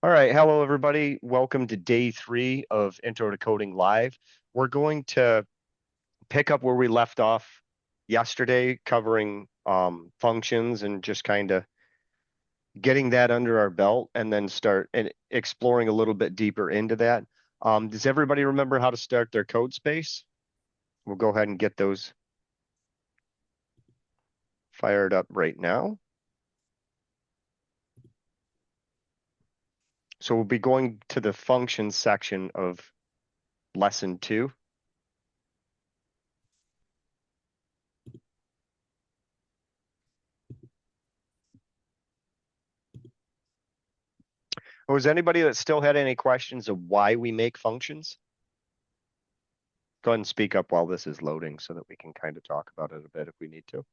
All right, hello everybody. Welcome to day 3 of Intro to Coding Live. We're going to pick up where we left off yesterday, covering functions and just kind of getting that under our belt, and then start and exploring a little bit deeper into that. Does everybody remember how to start their code space? We'll go ahead and get those fired up right now. So we'll be going to the functions section of lesson 2. Was anybody that still had any questions of why we make functions? Go ahead and speak up while this is loading so that we can kind of talk about it a bit if we need to.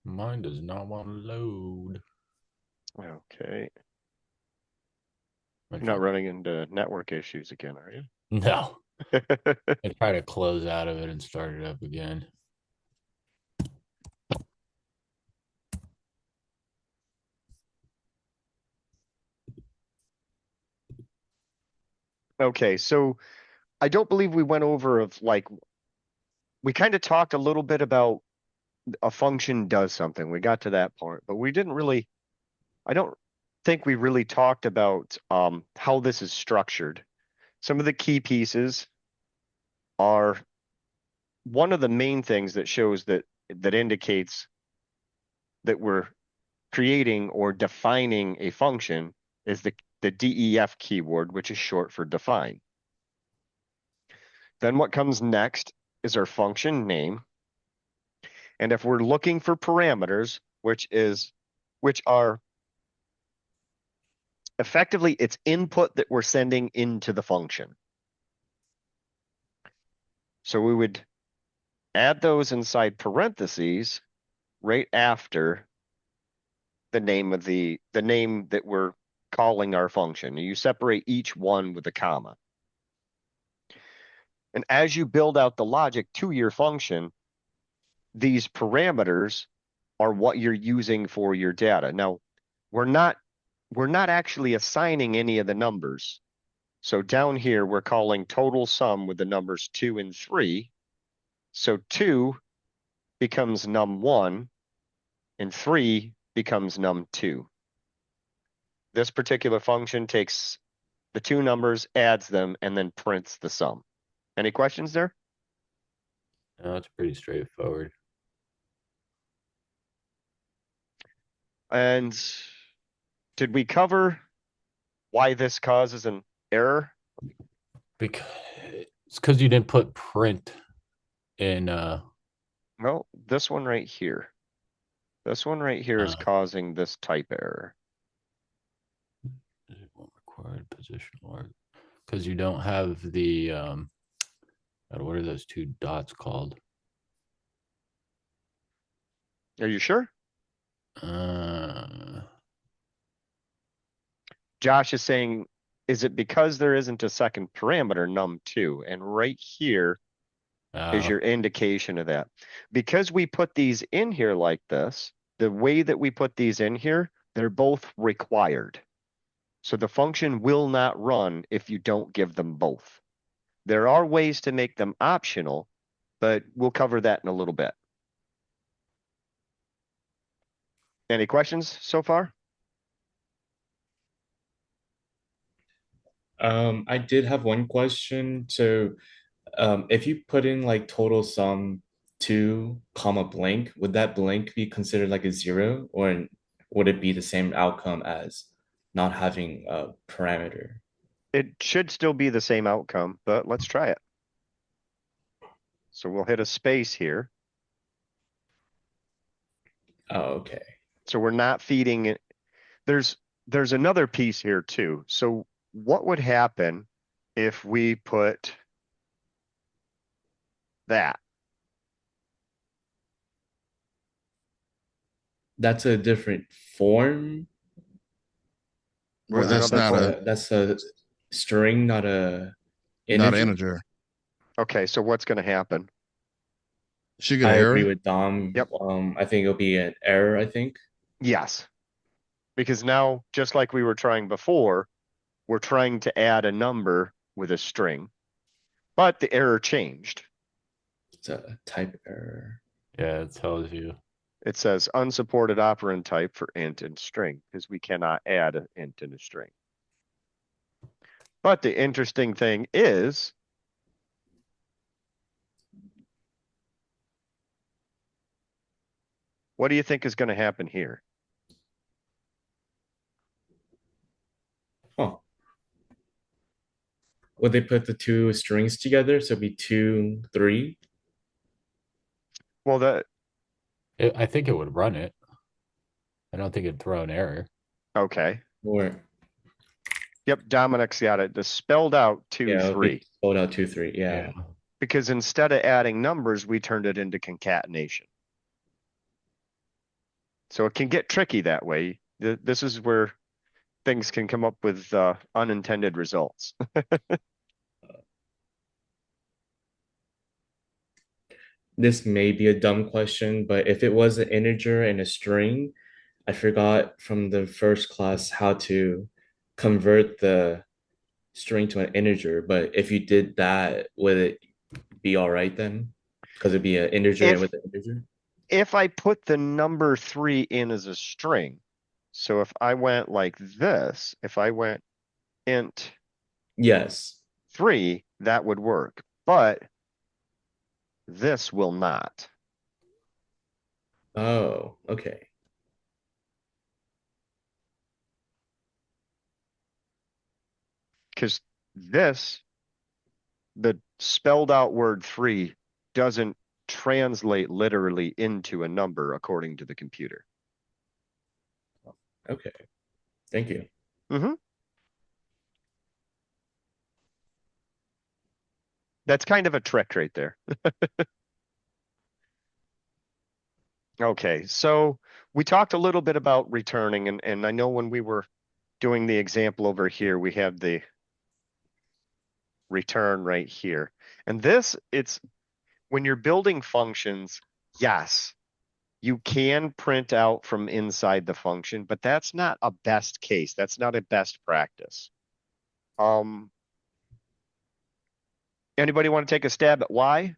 Mine does not want to load. Okay. I You're not tried. running into network issues again, are No. you? I tried to close out of it and start it up again. Okay, so I don't believe we went over of like we kind of talked a little bit about a function does something. We got to that part, but we didn't really I don't think we really talked about how this is structured. Some of the key pieces are one of the main things that shows that indicates that we're creating or defining a function is the DEF keyword, which is short for define. Then what comes next is our function name. And if we're looking for parameters, which are effectively its input that we're sending into the function. So we would add those inside parentheses right after the name of the name that we're calling our function. You separate each one with a comma. And as you build out the logic to your function, these parameters are what you're using for your data. Now, we're not we're not actually assigning any of the numbers. So down here, we're calling total sum with the numbers 2 and 3. So 2 becomes num1 and 3 becomes num2. This particular function takes the two numbers, adds them, and then prints the sum. Any questions there? No, it's pretty straightforward. And did we cover why this causes an error? Because it's because you didn't put print in Well, this one right here. This one right here is uh causing this type error. required positional, because you don't have the what are those two dots called? Are you sure? Uh Josh is saying, is it because there isn't a second parameter, num2? And right here is uh your indication of that. Because we put these in here like this, the way that we put these in here, they're both required. So the function will not run if you don't give them both. There are ways to make them optional, but we'll cover that in a little bit. Any questions so far? I did have one question. So, if you put in like total sum two comma blank, would that blank be considered like a zero, or would it be the same outcome as not having a parameter? It should still be the same outcome, but let's try it. So we'll hit a space here. Oh, okay. So we're not feeding it. there's there's another piece here too. So what would happen if we put that? That's a different form, Well, or I know that's not a that's a string, not a not an integer. integer. Okay, so what's going to happen? Should get I an agree error. with Dom. Yep. I think it'll be an error, I think. Yes, because now, just like we were trying before, we're trying to add a number with a string, but the error changed. It's a type error. Yeah, it tells you. It says unsupported operand type for int and string because we cannot add an int and a string. But the interesting thing is, what do you think is going to happen here? Huh. Would they put the two strings together? So it'd be 2, 3. Well, I think it would run it. I don't think it'd throw an error. okay. Or Yep, Dominic's got it. The spelled out 2, yeah, it'll be 3. spelled out 2, 3. Yeah. Yeah. Because instead of adding numbers, we turned it into concatenation. So it can get tricky that way. This is where things can come up with unintended results. This may be a dumb question, but if it was an integer and a string, I forgot from the first class how to convert the string to an integer. But if you did that, would it be all right then? Because it'd be an integer and If with an integer? if I put the number 3 in as a string, so if I went like this, if I went int Yes. 3, that would work. But this will not. Oh, okay. Because this, the spelled out word 3, doesn't translate literally into a number according to the computer. Okay. Thank you. That's kind of a trick right there. Okay, so we talked a little bit about returning, and I know when we were doing the example over here, we have the return right here. And this, it's when you're building functions, yes, you can print out from inside the function, but that's not a best case. That's not a best practice. Anybody want to take a stab at why?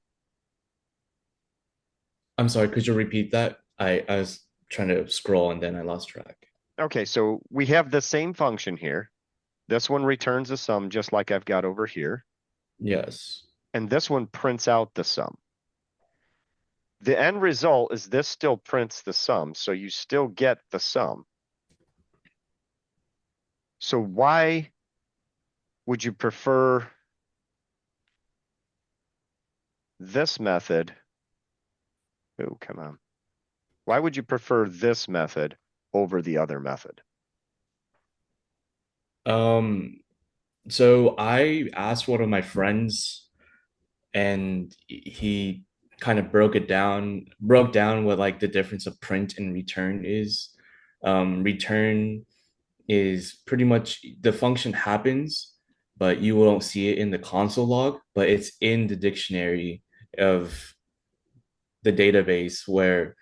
I'm sorry, could you repeat that? I was trying to scroll and then I lost track. Okay, so we have the same function here. This one returns a sum just like I've got over here. Yes. And this one prints out the sum. The end result is this still prints the sum, so you still get the sum. So why would you prefer this method? Oh, come on. Why would you prefer this method over the other method? Um, so I asked one of my friends and he kind of broke down what like the difference of print and return is. Return is pretty much the function happens, but you won't see it in the console log, but it's in the dictionary of the database where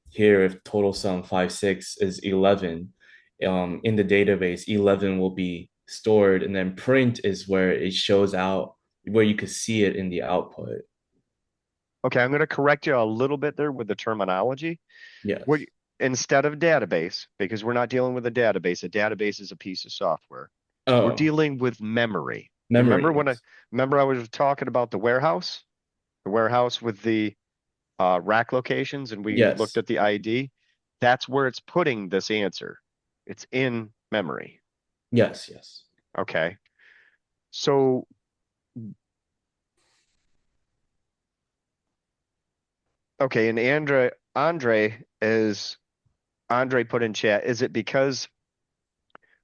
here if total sum 5 6 is 11, in the database 11 will be stored, and then print is where it shows out where you could see it in the output. Okay, I'm going to correct you a little bit there with the terminology. What Yes. instead of database, because we're not dealing with a database is a piece of software. We're Oh, dealing with memory. You remember memory. when Yes. remember I was talking about the warehouse? The warehouse with the rack locations, and we looked Yes. at the ID. That's where it's putting this answer. It's in memory. Yes. Yes. Okay. So okay, and Andre is Andre put in chat, is it because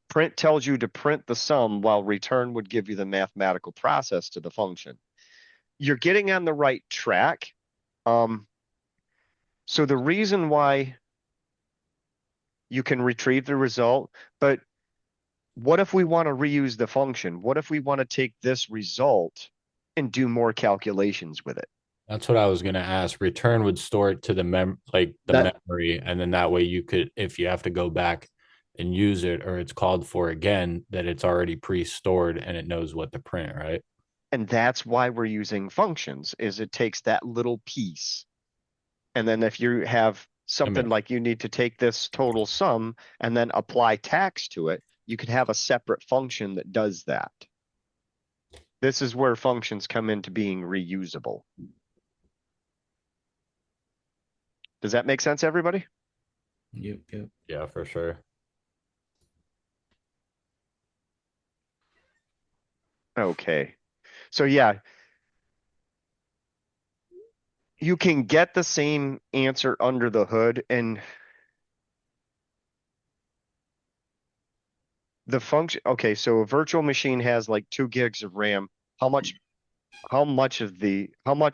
print tells you to print the sum while return would give you the mathematical process to the function? You're getting on the right track. So the reason why you can retrieve the result, but what if we want to reuse the function? What if we want to take this result and do more calculations with it? That's what I was gonna ask. Return would store it to the That memory, and then that way you could, if you have to go back and use it or it's called for again, that it's already pre-stored and it knows what to print, right? and that's why we're using functions, is it takes that little piece. And then if you have something makes- like you need to take this total sum and then apply tax to it, you could have a separate function that does that. This is where functions come into being reusable. Does that make sense, everybody? Yep, yep. Yeah, for sure. Okay. So yeah, you can get the same answer under the hood, and the function, okay, so a virtual machine has like 2 gigs of RAM. How much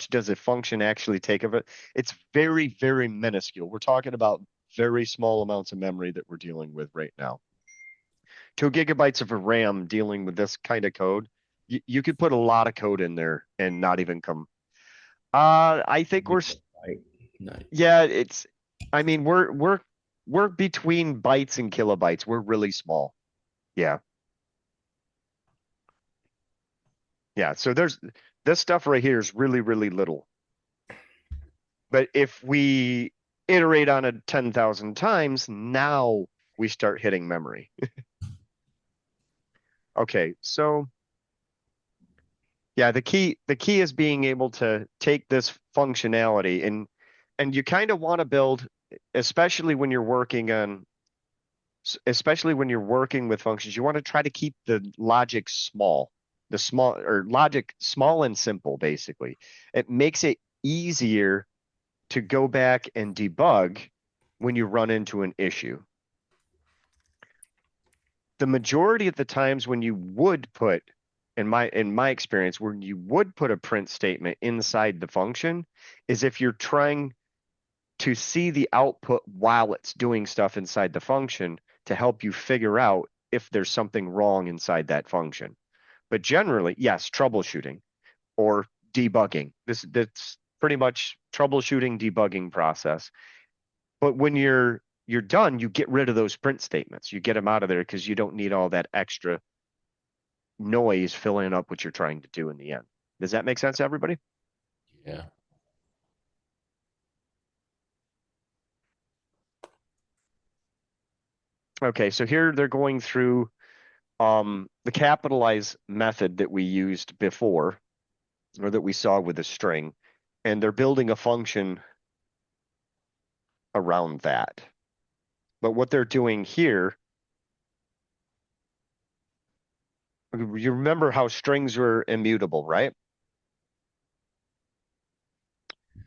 does a function actually take of it? It's very, very minuscule. We're talking about very small amounts of memory that we're dealing with right now. 2 gigabytes of RAM dealing with this kind of code, you could put a lot of code in there and not even come. I think Nice. yeah, I mean, we're between bytes and kilobytes. We're really small. Yeah. Yeah, so this stuff right here is really, really little. But if we iterate on it 10,000 times, now we start hitting memory. Okay, so yeah, the key is being able to take this functionality and you kind of want to build, especially when you're working with functions, you want to try to keep the logic small. Logic small and simple, basically. It makes it easier to go back and debug when you run into an issue. The majority of the times when you would put, in my experience, when you would put a print statement inside the function is if you're trying to see the output while it's doing stuff inside the function to help you figure out if there's something wrong inside that function. But generally, yes, troubleshooting or debugging. That's pretty much troubleshooting, debugging process. But when you're done, you get rid of those print statements. You get them out of there because you don't need all that extra noise filling up what you're trying to do in the end. Does that make sense, everybody? Yeah. Okay, so here they're going through the capitalize method that we used before, or that we saw with the string, and they're building a function around that. But what they're doing here, you remember how strings were immutable, right?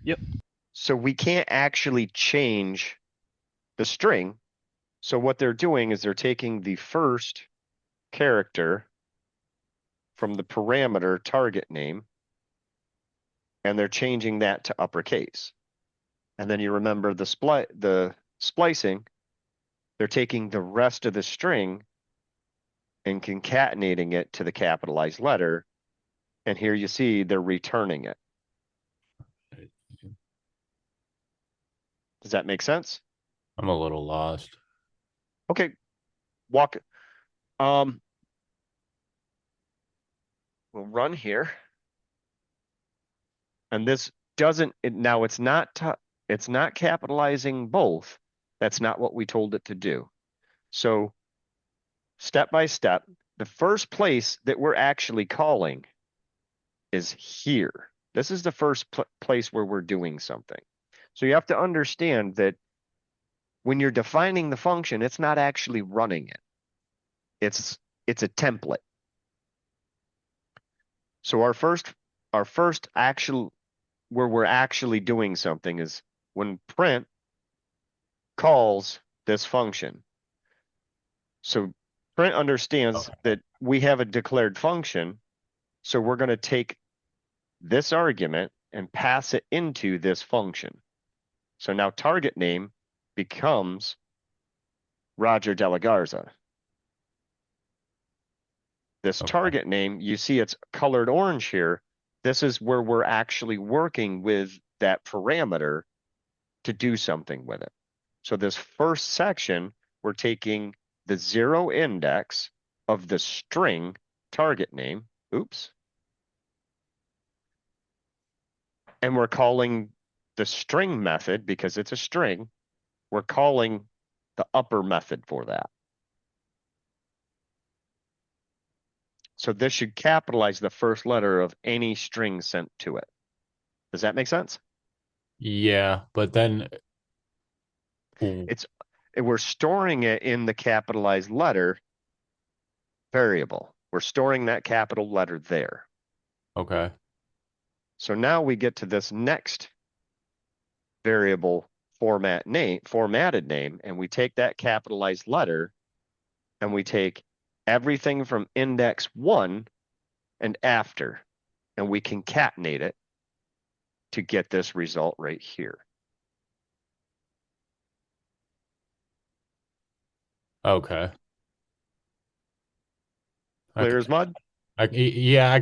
Yep. So we can't actually change the string. So what they're doing is they're taking the first character from the parameter target name, and they're changing that to uppercase. And then you remember the splicing, they're taking the rest of the string and concatenating it to the capitalized letter. And here you see they're returning it. Does that make sense? I'm a little lost. Okay. We'll run here. And this doesn't, now it's not capitalizing both. That's not what we told it to do. So step by step, the first place that we're actually calling is here. This is the first place where we're doing something. So you have to understand that when you're defining the function, it's not actually running it. It's a template. So our first actual where we're actually doing something is when print calls this function. So print understands that we have a declared function. So we're going to take this argument and pass it into this function. So now target name becomes Roger De La Garza. This Okay. target name, you see it's colored orange here. This is where we're actually working with that parameter to do something with it. So this first section, we're taking the 0 index of the string target name. Oops. And we're calling the string method, because it's a string, we're calling the upper method for that. So this should capitalize the first letter of any string sent to it. Does that make sense? Yeah, but then We're storing it in the capitalized letter variable. We're storing that capital letter there. okay. So now we get to this next variable formatted name, and we take that capitalized letter and we take everything from index 1 and after, and we concatenate it to get this result right here. Okay. Clear as mud? Yeah,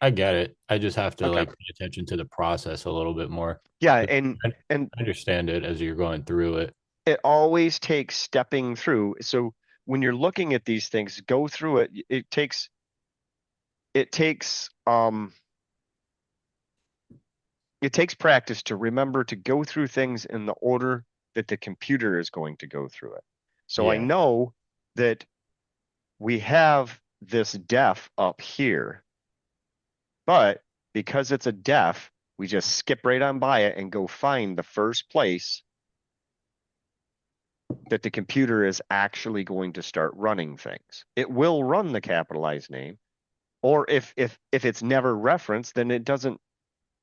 I get it. I just have to Okay. like pay attention to the process a little bit more. Yeah, But and I understand it as you're going through it. it always takes stepping through. So when you're looking at these things, go through it. It takes practice to remember to go through things in the order that the computer is going to go through it. So I Yeah. know that we have this def up here, but because it's a def, we just skip right on by it and go find the first place that the computer is actually going to start running things. It will run the capitalized name, or if it's never referenced, then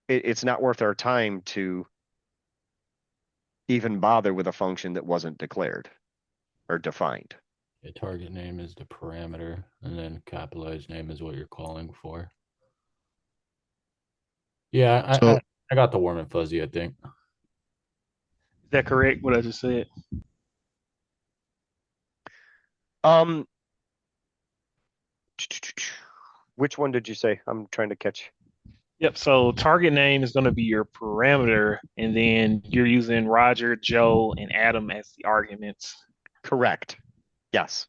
it's not worth our time to even bother with a function that wasn't declared or defined. The target name is the parameter, and then capitalized name is what you're calling for. Yeah, So I got the warm and fuzzy, I think. Is that correct? What I just said? Um, which one did you say? I'm trying to catch. Yep. So target name is going to be your parameter, and then you're using Roger, Joe, and Adam as the arguments. Correct. Yes.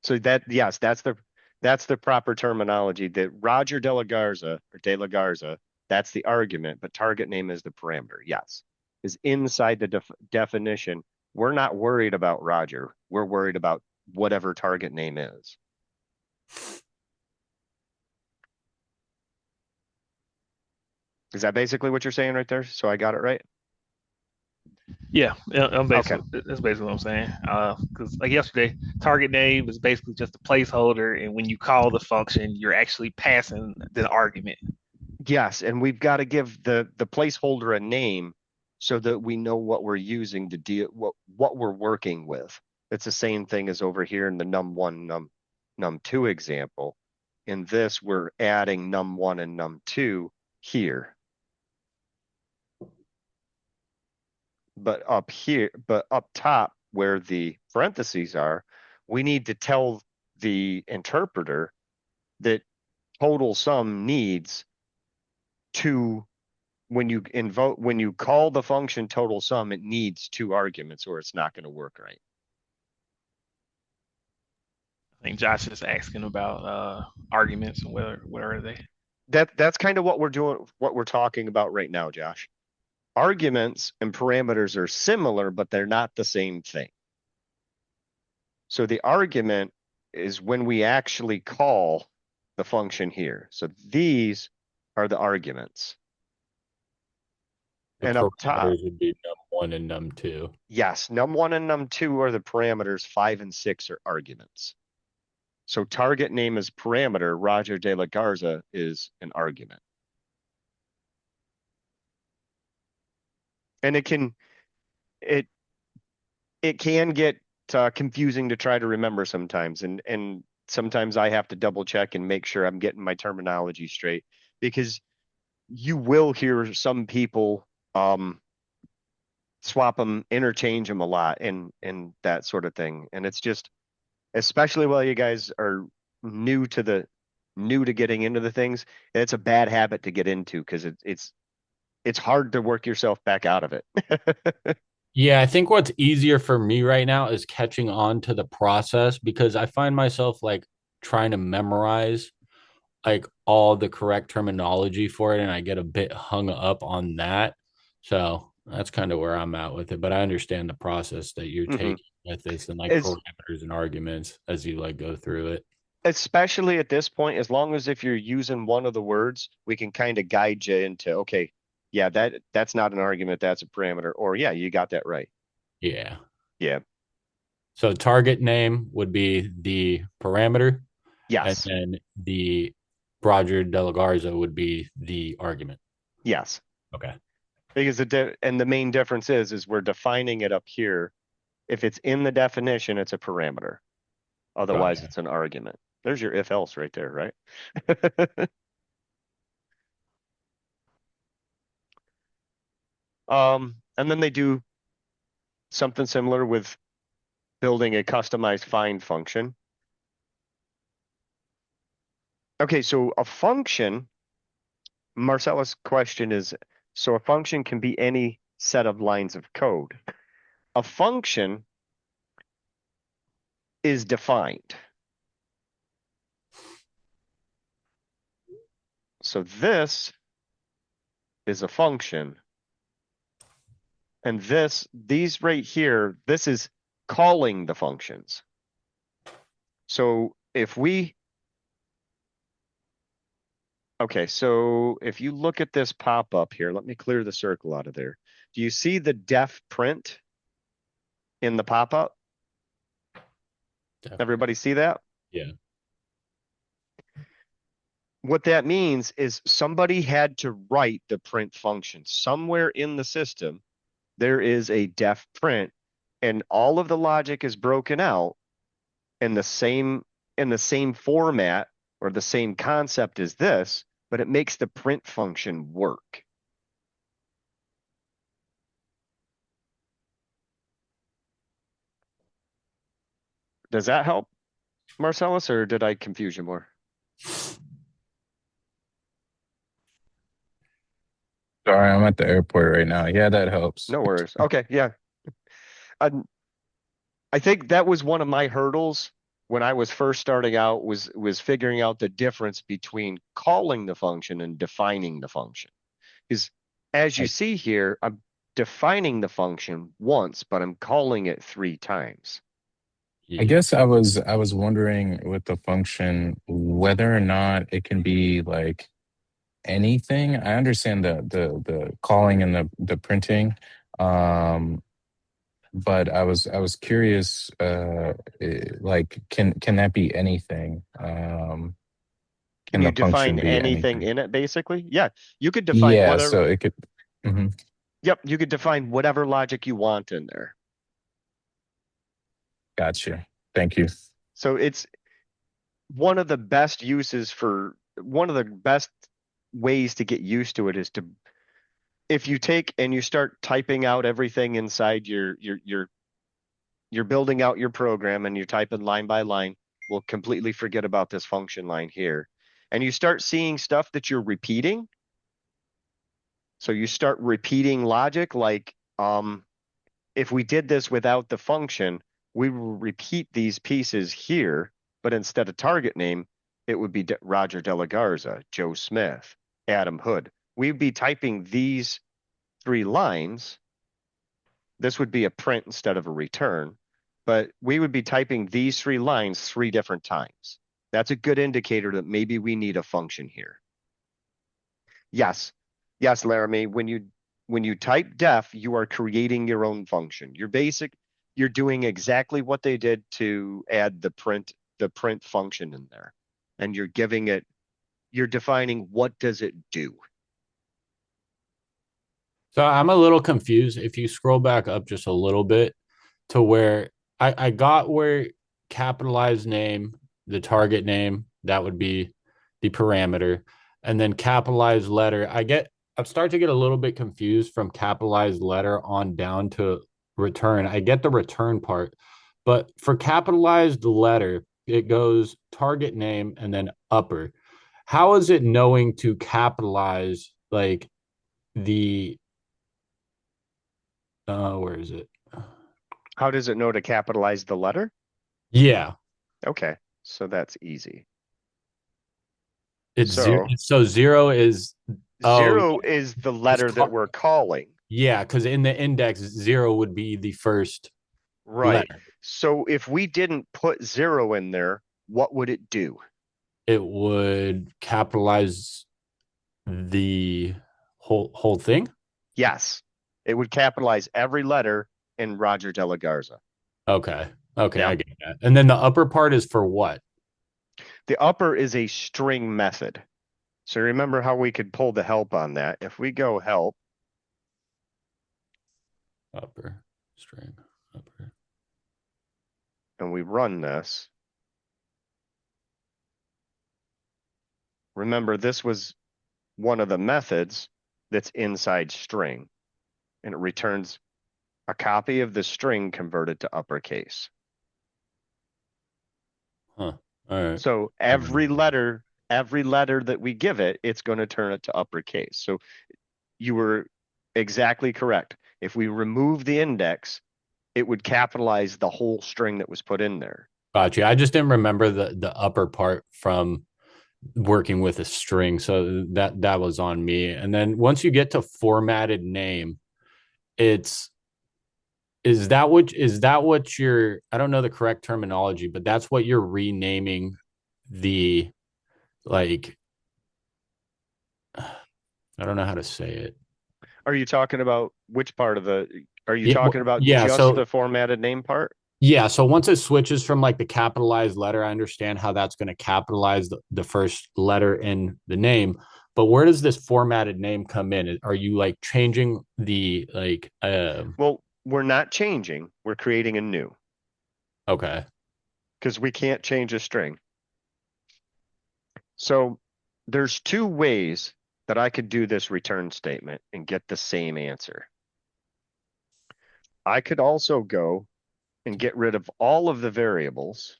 So yes, that's the proper terminology. That Roger De La Garza or De La Garza, that's the argument, but target name is the parameter. Yes, is inside the definition. We're not worried about Roger. We're worried about whatever target name is. Is that basically what you're saying right there? So I got it right? Yeah, I'm Okay. basically that's basically what I'm saying. Because like yesterday, target name is basically just a placeholder, and when you call the function, you're actually passing the argument. Yes, and we've got to give the placeholder a name so that we know what we're using to deal what we're working with. It's the same thing as over here in the num1 num2 example. In this, we're adding num1 and num2 here. But up top where the parentheses are, we need to tell the interpreter that total sum needs two. When you call the function total sum, it needs two arguments or it's not going to work right. I think Josh is asking about arguments and what are they? That's kind of what we're doing, what we're talking about right now, Josh. Arguments and parameters are similar, but they're not the same thing. So the argument is when we actually call the function here. So these are the arguments. The And up top, parameters would be num1 and num2. yes, num1 and num2 are the parameters, 5 and 6 are arguments. So target name is parameter, Roger De La Garza is an argument. And it it can get confusing to try to remember sometimes, and sometimes I have to double check and make sure I'm getting my terminology straight because you will hear some people swap them, interchange them a lot, and that sort of thing. And it's just, especially while you guys are new to the new to getting into the things, it's a bad habit to get into because it's hard to work yourself back out of it. Yeah, I think what's easier for me right now is catching on to the process because I find myself like trying to memorize like all the correct terminology for it, and I get a bit hung up on that. So that's kind of where I'm at with it. But I understand the process that you're hmm taking with this and like As parameters and arguments as you like go through it. especially at this point, as long as if you're using one of the words, we can kind of guide you into, okay, yeah, that's not an argument, that's a parameter, or yeah, you got that right. Yeah. Yeah. So target name would be the parameter, and Yes. then the Roger De La Garza would be the argument. Yes. Okay. Because and the main difference is we're defining it up here. If it's in the definition, it's a parameter. Otherwise, Gotcha. it's an argument. There's your if else right there, right? And then they do something similar with building a customized find function. Okay, so a function, Marcella's question is, so a function can be any set of lines of code. A function is defined. So this is a function. And these right here, this is calling the functions. So okay, so if you look at this pop up here, let me clear the circle out of there. Do you see the def print in the pop up? Definitely. Everybody see that? Yeah. What that means is somebody had to write the print function. Somewhere in the system, there is a def print, and all of the logic is broken out in the same format or the same concept as this, but it makes the print function work. Does that help, Marcellus, or did I confuse you more? Sorry, I'm at the airport right now. Yeah, that helps. No worries. Okay, yeah. I, I think that was one of my hurdles when I was first starting out was figuring out the difference between calling the function and defining the function. Because as you I, see here, I'm defining the function once, but I'm calling it 3 times. I Yeah. guess I was wondering with the function whether or not it can be like anything. I understand the calling and the printing, um, but I was curious. Like, can that be anything? Can Can you the define function be anything anything? in it, basically? Yeah, you could define Yeah, whether, so it could. Mhm. yep, you could define whatever logic you want in there. Gotcha. Thank you. So it's one of the best one of the best ways to get used to it is to, if you take and you start typing out everything inside you're building out your program and you're typing line by line, we'll completely forget about this function line here. And you start seeing stuff that you're repeating. So you start repeating logic like, if we did this without the function, we will repeat these pieces here, but instead of target name, it would be Roger De La Garza, Joe Smith, Adam Hood. We'd be typing these 3 lines. This would be a print instead of a return, but we would be typing these 3 lines 3 different times. That's a good indicator that maybe we need a function here. Yes, yes, Laramie, when you type def, you are creating your own function. You're doing exactly what they did to add the print function in there. And you're defining what does it do. So I'm a little confused. If you scroll back up just a little bit, to where I got where capitalized name, the target name, that would be the parameter, and then capitalized letter. I'm starting to get a little bit confused from capitalized letter on down to return. I get the return part, but for capitalized letter, it goes target name and then upper. How is it knowing to capitalize like the where is it? How does it know to capitalize the letter? Yeah, Okay, so that's easy. it's zero. So So zero is oh 0 is the it's letter that we're calling. yeah, because in the index, zero would be the first Right. letter. So if we didn't put 0 in there, what would it do? It would capitalize the whole thing. Yes, it would capitalize every letter in Roger De La Garza. Okay. Okay, Yeah. I get that. And then the upper part is for what? The upper is a string method. So remember how we could pull the help on that. If we go help, Upper string. Upper. and we run this, remember this was one of the methods that's inside string, and it returns a copy of the string converted to uppercase. Huh. All right. So every letter that we give it, it's going to turn it to uppercase. So you were exactly correct. If we remove the index, it would capitalize the whole string that was put in there. Gotcha. I just didn't remember the upper part from working with a string, so that was on me. And then once you get to formatted name, it's is that what you're I don't know the correct terminology, but that's what you're renaming the like I don't know how to say it. Are you talking about which part of are you Yeah, talking about yeah. just So the formatted name part? yeah, so once it switches from like the capitalized letter, I understand how that's going to capitalize the first letter in the name. But where does this formatted name come in? Are you like changing the like Well, we're not changing, we're creating a new okay. because we can't change a string. So there's two ways that I could do this return statement and get the same answer. I could also go and get rid of all of the variables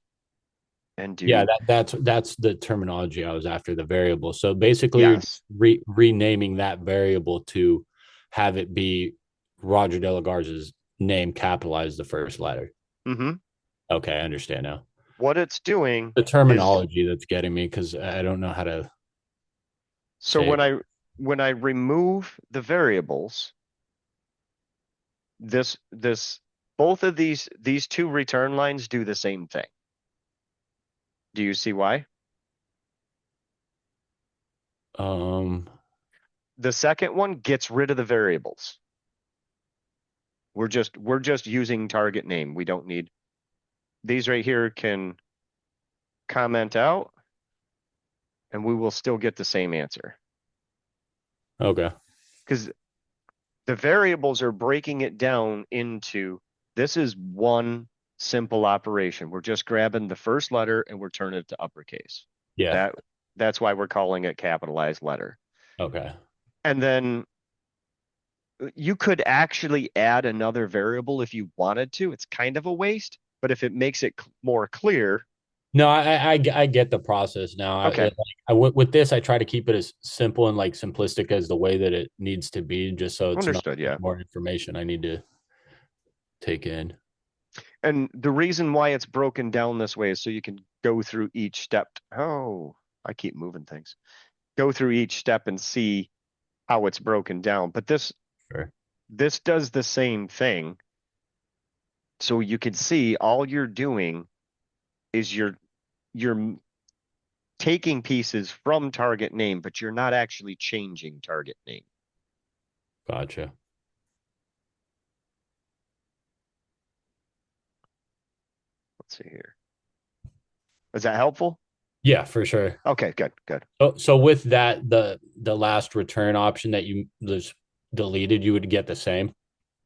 and Yeah, do, that's the terminology I was after, the variable. So basically you're yes. just renaming that variable to have it be Roger De La Garza's name capitalized the first letter. Mm-hmm. Okay, I understand now. What it's doing The is, terminology that's getting me because I don't know how to so say it. when I remove the variables, this both of these two return lines do the same thing. Do you see why? Um, The second one gets rid of the variables. We're just using target name. We don't need these right here can comment out and we will still get the same answer. okay. Because the variables are breaking it down into this is one simple operation. We're just grabbing the first letter and we're turning it to uppercase. Yeah. That's why we're calling it capitalized letter. Okay. And then you could actually add another variable if you wanted to. It's kind of a waste, but if it makes it more clear, No, I get the process now. okay, With this, I try to keep it as simple and like simplistic as the way that it needs to be, just so it's not understood. Yeah. more information I need to take in. And the reason why it's broken down this way is so you can go through each step. Oh, I keep moving things. Go through each step and see how it's broken down. But Sure. this does the same thing. So you can see all you're doing is you're taking pieces from target name, but you're not actually changing target name. Gotcha. Let's see here. Is that helpful? Yeah, for sure. Okay, good, good. So with that, the last return option that you just deleted, you would get the same.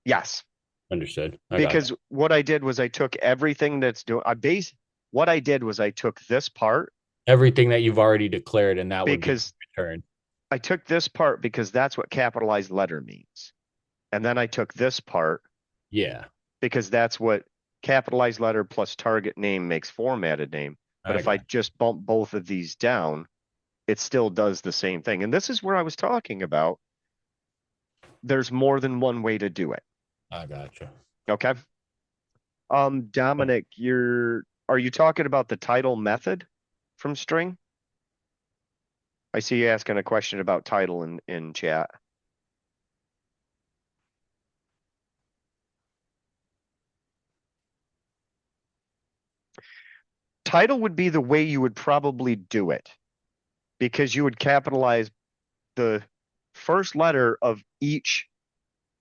Yes. Understood. I got Because what I did was I took everything that's doing, what I did was I took this part everything that you've already declared, and that would be because returned. I took this part because that's what capitalized letter means. And then I took this part Yeah, because that's what capitalized letter plus target name makes formatted name. But I if I got just bump both of these down, it still does the same thing. And this is where I was talking about. There's more than one way to do it. I gotcha. Okay. Dominic, are you talking about the title method from string? I see you asking a question about title in chat. Title would be the way you would probably do it because you would capitalize the first letter of each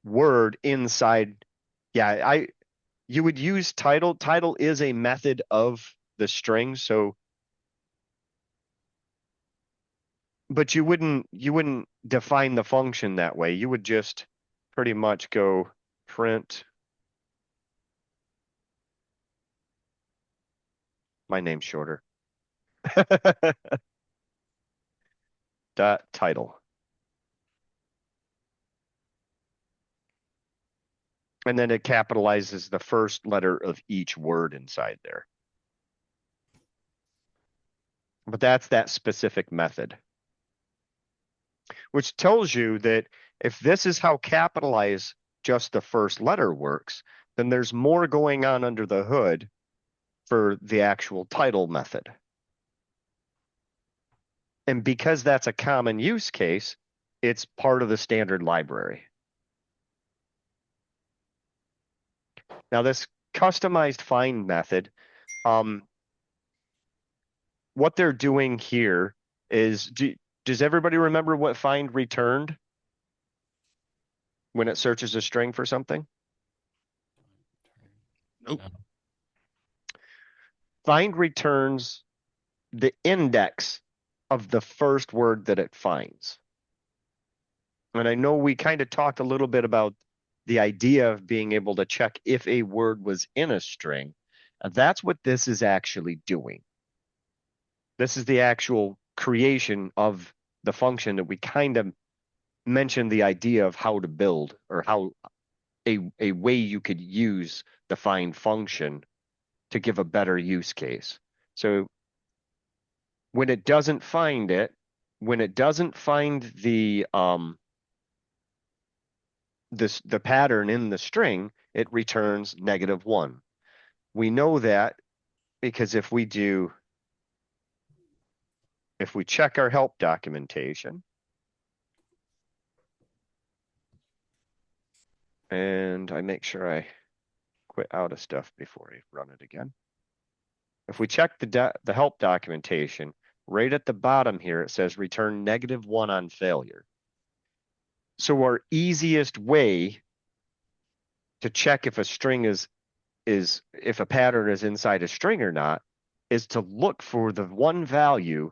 word inside. Yeah, you would use title. Title is a method of the string, so but you wouldn't define the function that way. You would just pretty much go print. My name's shorter. Dot title. And then it capitalizes the first letter of each word inside there. But that's that specific method. Which tells you that if this is how capitalize just the first letter works, then there's more going on under the hood for the actual title method. And because that's a common use case, it's part of the standard library. Now this customized find method, what they're doing here is, does everybody remember what find returned when it searches a string for something? Nope. Find returns the index of the first word that it finds. And I know we kind of talked a little bit about the idea of being able to check if a word was in a string. That's what this is actually doing. This is the actual creation of the function that we kind of mentioned the idea of how to build or how a way you could use the find function to give a better use case. So when it doesn't find it, when it doesn't find the the pattern in the string, it returns -1. We know that because if we check our help documentation, and I make sure I quit out of stuff before I run it again. If we check the help documentation, right at the bottom here, it says return -1 on failure. So our easiest way to check if a string is if a pattern is inside a string or not is to look for the one value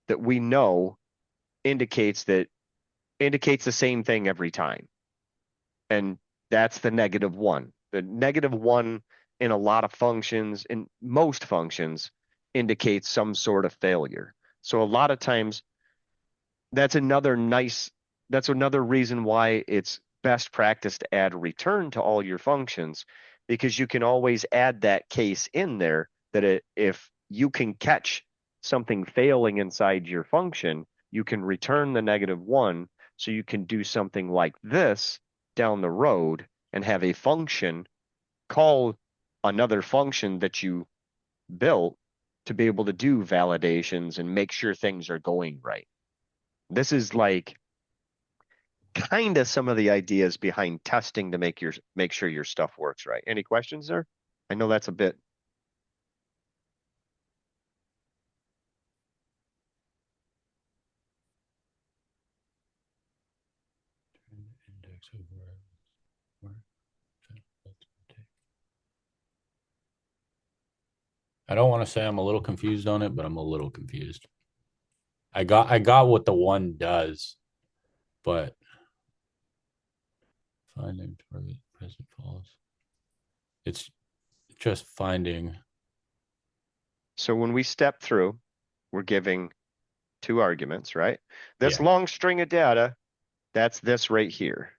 that we know indicates the same thing every time. And that's the -1. The -1 in a lot of functions, in most functions, indicates some sort of failure. So a lot of times that's another reason why it's best practice to add return to all your functions, because you can always add that case in there that if you can catch something failing inside your function, you can return the -1 so you can do something like this down the road and have a function call another function that you built to be able to do validations and make sure things are going right. This is like kind of some of the ideas behind testing to make sure your stuff works right. Any questions there? I know that's a bit. I don't want to say I'm a little confused on it, but I'm a little confused. I got what the one does, but finding target present false. It's just finding. So when we step through, we're giving two arguments, right? This Yeah. long string of data, that's this right here.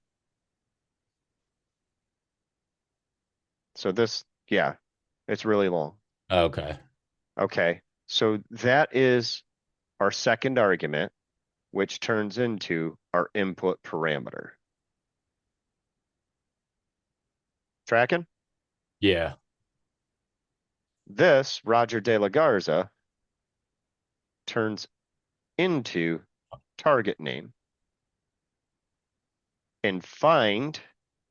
So this, yeah, it's really long. Okay. Okay, so that is our second argument, which turns into our input parameter. Tracking? Yeah. This, Roger de la Garza, turns into target name. And find,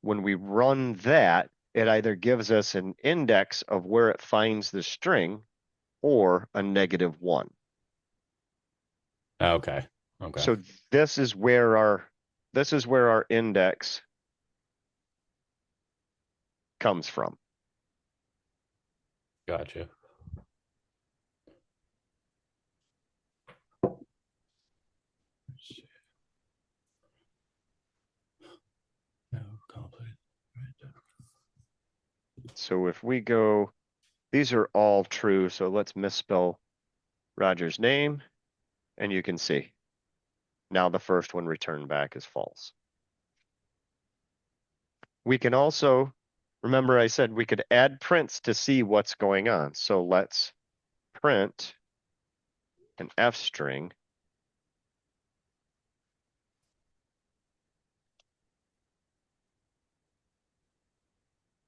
when we run that, it either gives us an index of where it finds the string or a -1. Okay. Okay. So this is where our index comes from. Gotcha. No, complete. So if we go, these are all true, so let's misspell Roger's name, and you can see. Now the first one returned back is false. We can also, remember I said we could add prints to see what's going on. So let's print an F string.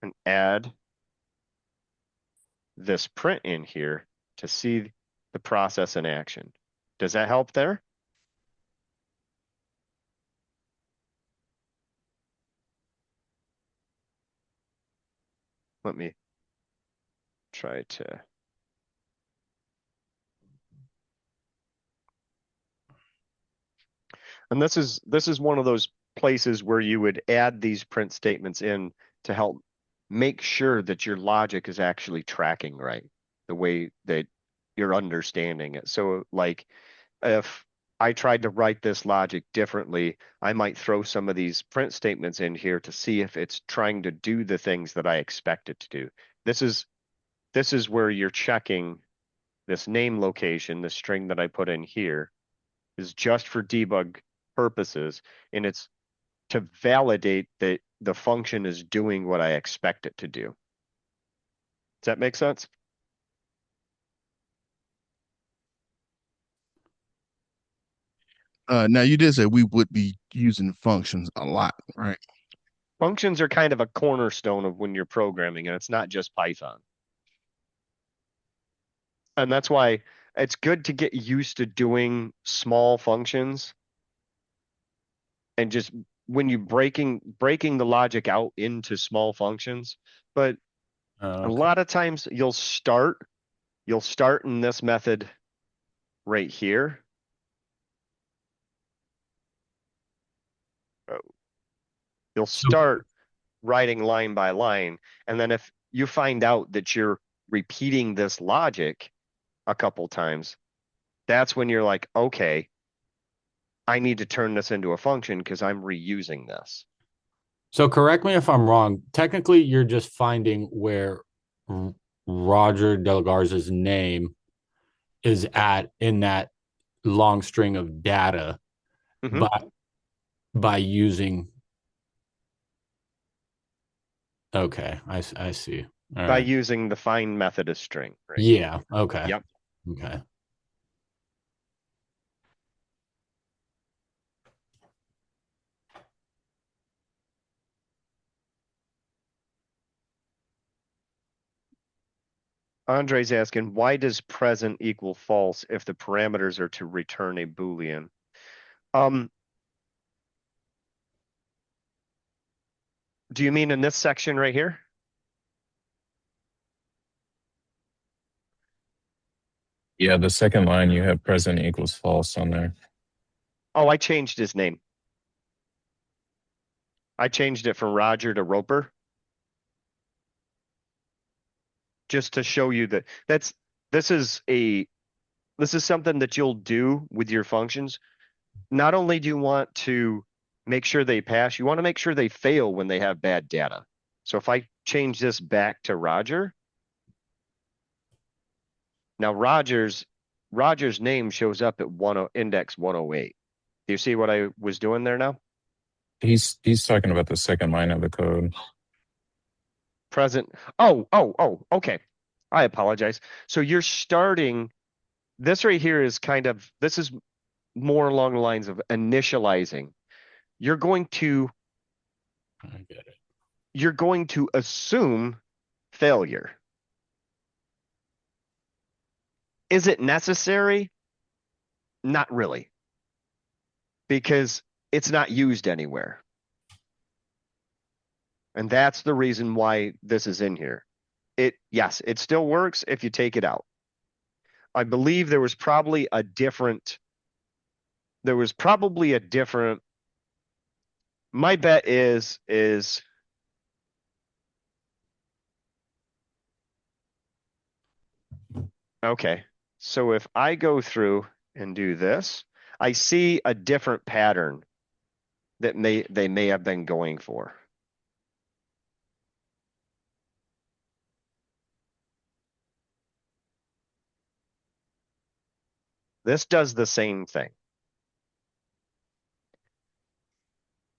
And add this print in here to see the process in action. Does that help there? Let me try to. And this is one of those places where you would add these print statements in to help make sure that your logic is actually tracking right, the way that you're understanding it. So like if I tried to write this logic differently, I might throw some of these print statements in here to see if it's trying to do the things that I expect it to do. This is where you're checking this name location, the string that I put in here, is just for debug purposes, and it's to validate that the function is doing what I expect it to do. Does that make sense? Now you did say we would be using functions a lot, right? Functions are kind of a cornerstone of when you're programming, and it's not just Python. And that's why it's good to get used to doing small functions and just when you breaking the logic out into small functions. But a Okay. lot of times you'll start in this method right here. You'll start writing line by line, and then if you find out that you're repeating this logic a couple times, that's when you're like, okay, I need to turn this into a function because I'm reusing this. So correct me if I'm wrong. Technically, you're just finding where Roger Delgarza's name is at in that long string of data Mhm. by using. Okay, I see. All By right. using the find method as string, right? Yeah. Okay. Yep. Okay. Andre's asking, why does present equal false if the parameters are to return a Boolean? Do you mean in this section right here? Yeah, the second line you have present equals false on there. Oh, I changed his name. I changed it from Roger to Roper. Just to show you that this is something that you'll do with your functions. Not only do you want to make sure they pass, you want to make sure they fail when they have bad data. So if I change this back to Roger. Now Roger's name shows up at index 108. Do you see what I was doing there now? He's talking about the second line of the code. Present. Oh, okay. I apologize. So you're starting, this right here is this is more along the lines of initializing. You're going to I get it. You're going to assume failure. Is it necessary? Not really, because it's not used anywhere. And that's the reason why this is in here. Yes, it still works if you take it out. I believe there was probably a different, my bet is, okay. So if I go through and do this, I see a different pattern that they may have been going for. This does the same thing.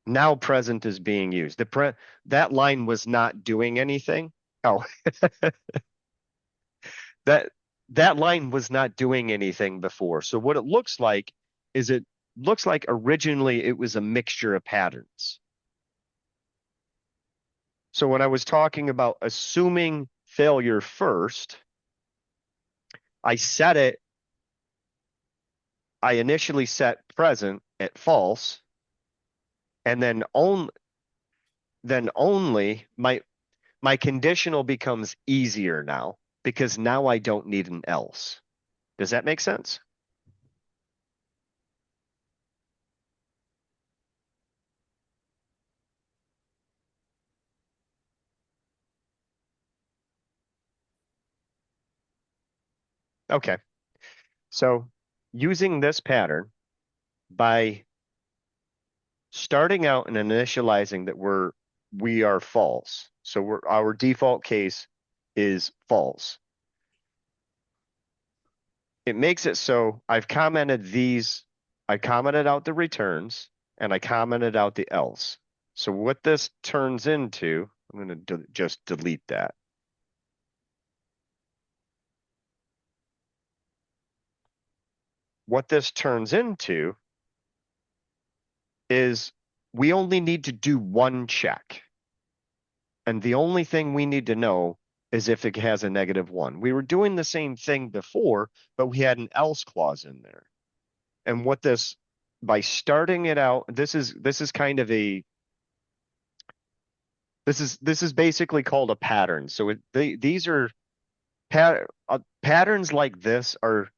Now present is being used. That line was not doing anything. Oh, that line was not doing anything before. So what it looks like is originally it was a mixture of patterns. So when I was talking about assuming failure first, I initially set present at false, and then only my conditional becomes easier now because now I don't need an else. Does that make sense? Okay. So using this pattern by starting out and initializing that we are false. So our default case is false. It makes it so I commented out the returns and I commented out the else. So what this turns into, I'm going to just delete that. What this turns into is we only need to do one check. And the only thing we need to know is if it has a -1. We were doing the same thing before, but we had an else clause in there. And by starting it out, this is basically called a pattern. So these are patterns like this are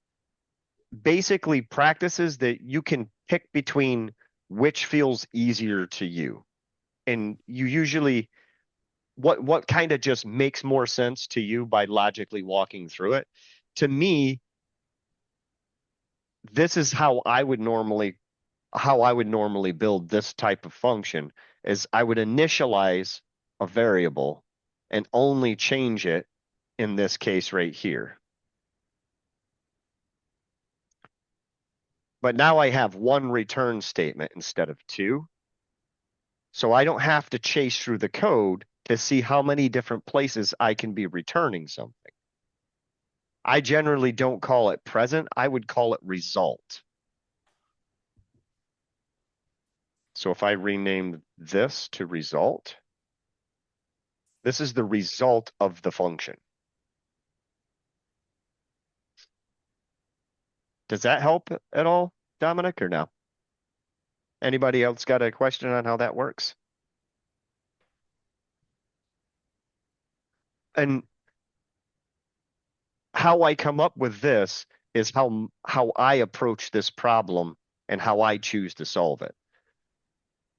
basically practices that you can pick between which feels easier to you. And you usually what kind of just makes more sense to you by logically walking through it. To me, this is how I would normally build this type of function is I would initialize a variable and only change it in this case right here. But now I have one return statement instead of two. So I don't have to chase through the code to see how many different places I can be returning something. I generally don't call it present. I would call it result. So if I rename this to result, this is the result of the function. Does that help at all, Dominic, or no? Anybody else got a question on how that works? And how I come up with this is how I approach this problem and how I choose to solve it.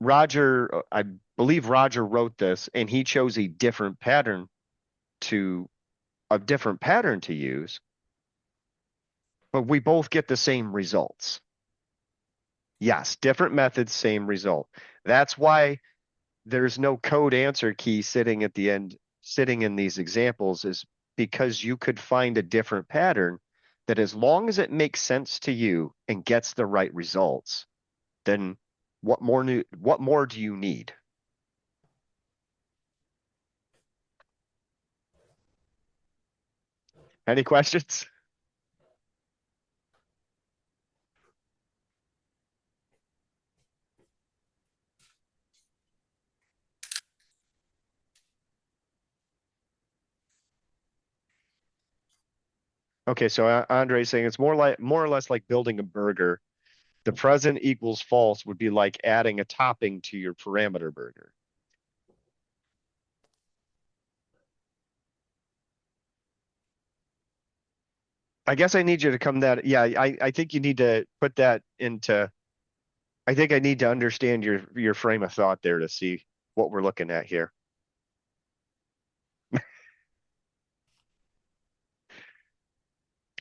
Roger, I believe Roger wrote this and he chose a different pattern to use, but we both get the same results. Yes, different methods, same result. That's why there's no code answer key sitting at the end sitting in these examples is because you could find a different pattern that, as long as it makes sense to you and gets the right results, then what more do you need? Any questions? Okay, so Andre's saying it's more or less like building a burger. The present equals false would be like adding a topping to your parameter burger. I guess I need you to come that. Yeah, I think you need to put that into. I think I need to understand your frame of thought there to see what we're looking at here.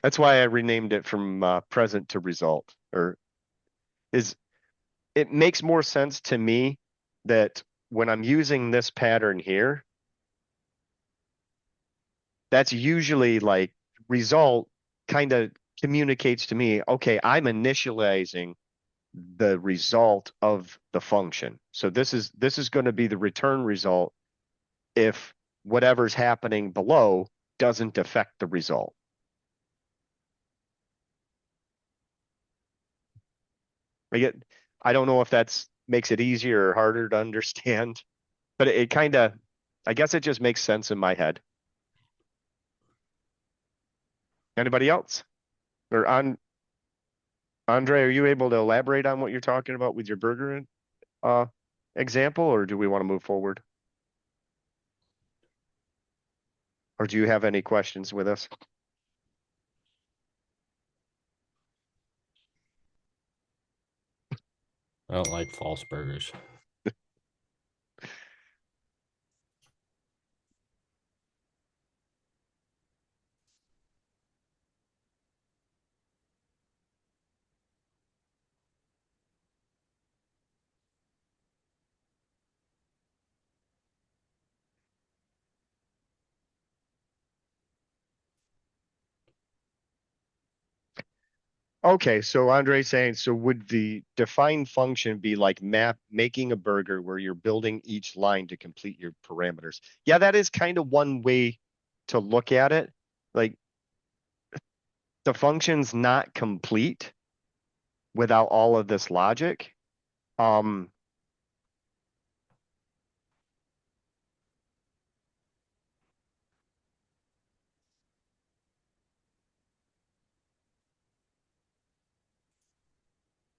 That's why I renamed it from present to result. Or is it makes more sense to me that when I'm using this pattern here, that's usually like result kind of communicates to me, okay, I'm initializing the result of the function. So this is going to be the return result if whatever's happening below doesn't affect the result. I don't know if that's makes it easier or harder to understand, but it kind of, I guess it just makes sense in my head. Anybody else? Or Andre, are you able to elaborate on what you're talking about with your burger example, or do we want to move forward? Or do you have any questions with us? I don't like false burgers. Okay, so Andre's saying, so would the defined function be like making a burger where you're building each line to complete your parameters? Yeah, that is kind of one way to look at it. Like the function's not complete without all of this logic. Um,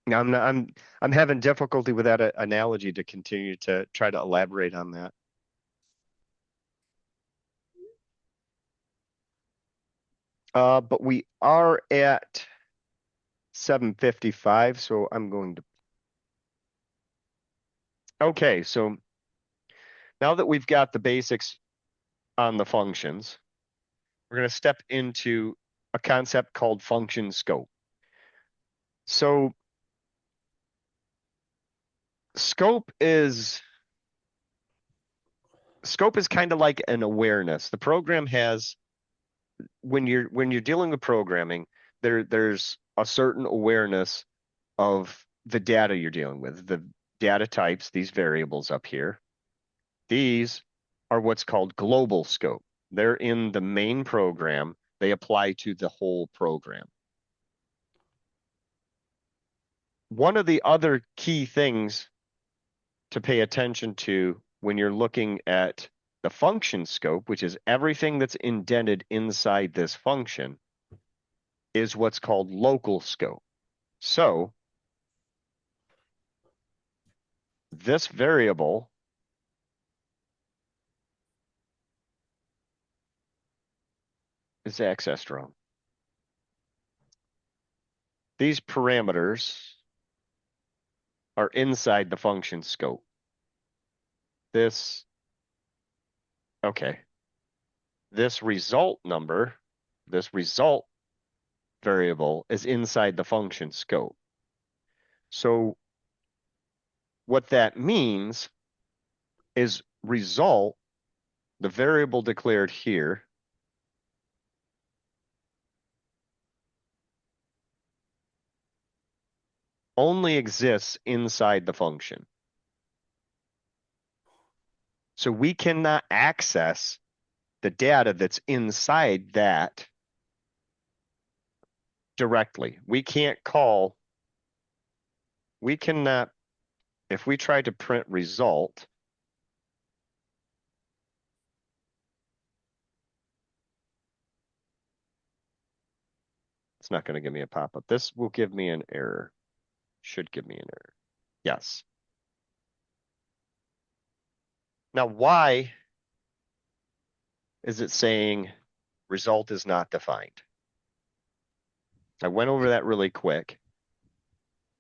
now I'm having difficulty with that analogy to continue to try to elaborate on that. But we are at 7:55, so I'm going to. Okay, so now that we've got the basics on the functions, we're going to step into a concept called function scope. So scope is kind of like an awareness. The program has, when you're dealing with programming, there's a certain awareness of the data you're dealing with, the data types, these variables up here. These are what's called global scope. They're in the main program. They apply to the whole program. One of the other key things to pay attention to when you're looking at the function scope, which is everything that's indented inside this function, is what's called local scope. So this variable is accessed wrong. These parameters are inside the function scope. Okay. This result number, this result variable is inside the function scope. So what that means is result the variable declared here only exists inside the function. So we cannot access the data that's inside that directly. We cannot, if we try to print result, it's not going to give me a pop-up. This will give me an error. Should give me an error. Yes. Now, why is it saying result is not defined? I went over that really quick.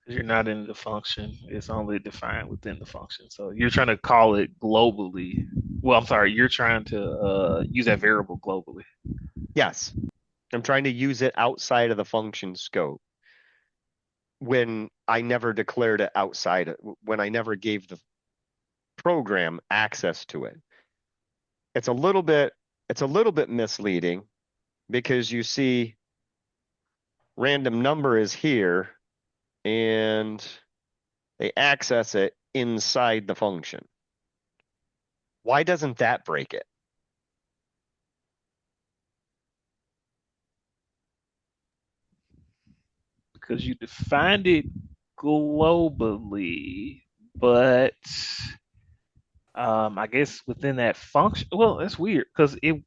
You're not in the function. It's only defined within the function. So you're trying to call it globally. Well, I'm sorry. You're trying to use that variable globally. Yes. I'm trying to use it outside of the function scope when I never declared it outside, when I never gave the program access to it. It's a little bit misleading because you see random number is here and they access it inside the function. Why doesn't that break it? Because you defined it globally, but I guess within that function, well, that's weird because it,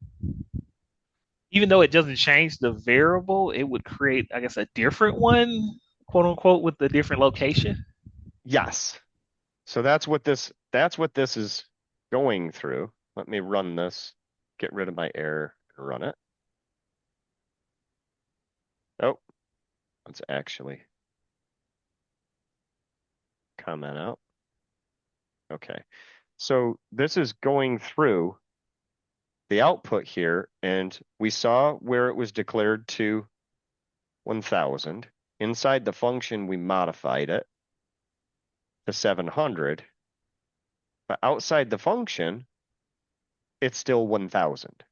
even though it doesn't change the variable, it would create, I guess, a different one, quote unquote, with the different location. Yes. So that's what this is going through. Let me run this, get rid of my error and run it. Oh, let's actually comment out. Okay. So this is going through the output here, and we saw where it was declared to 1000. Inside the function, we modified it to 700, but outside the function, it's still 1000.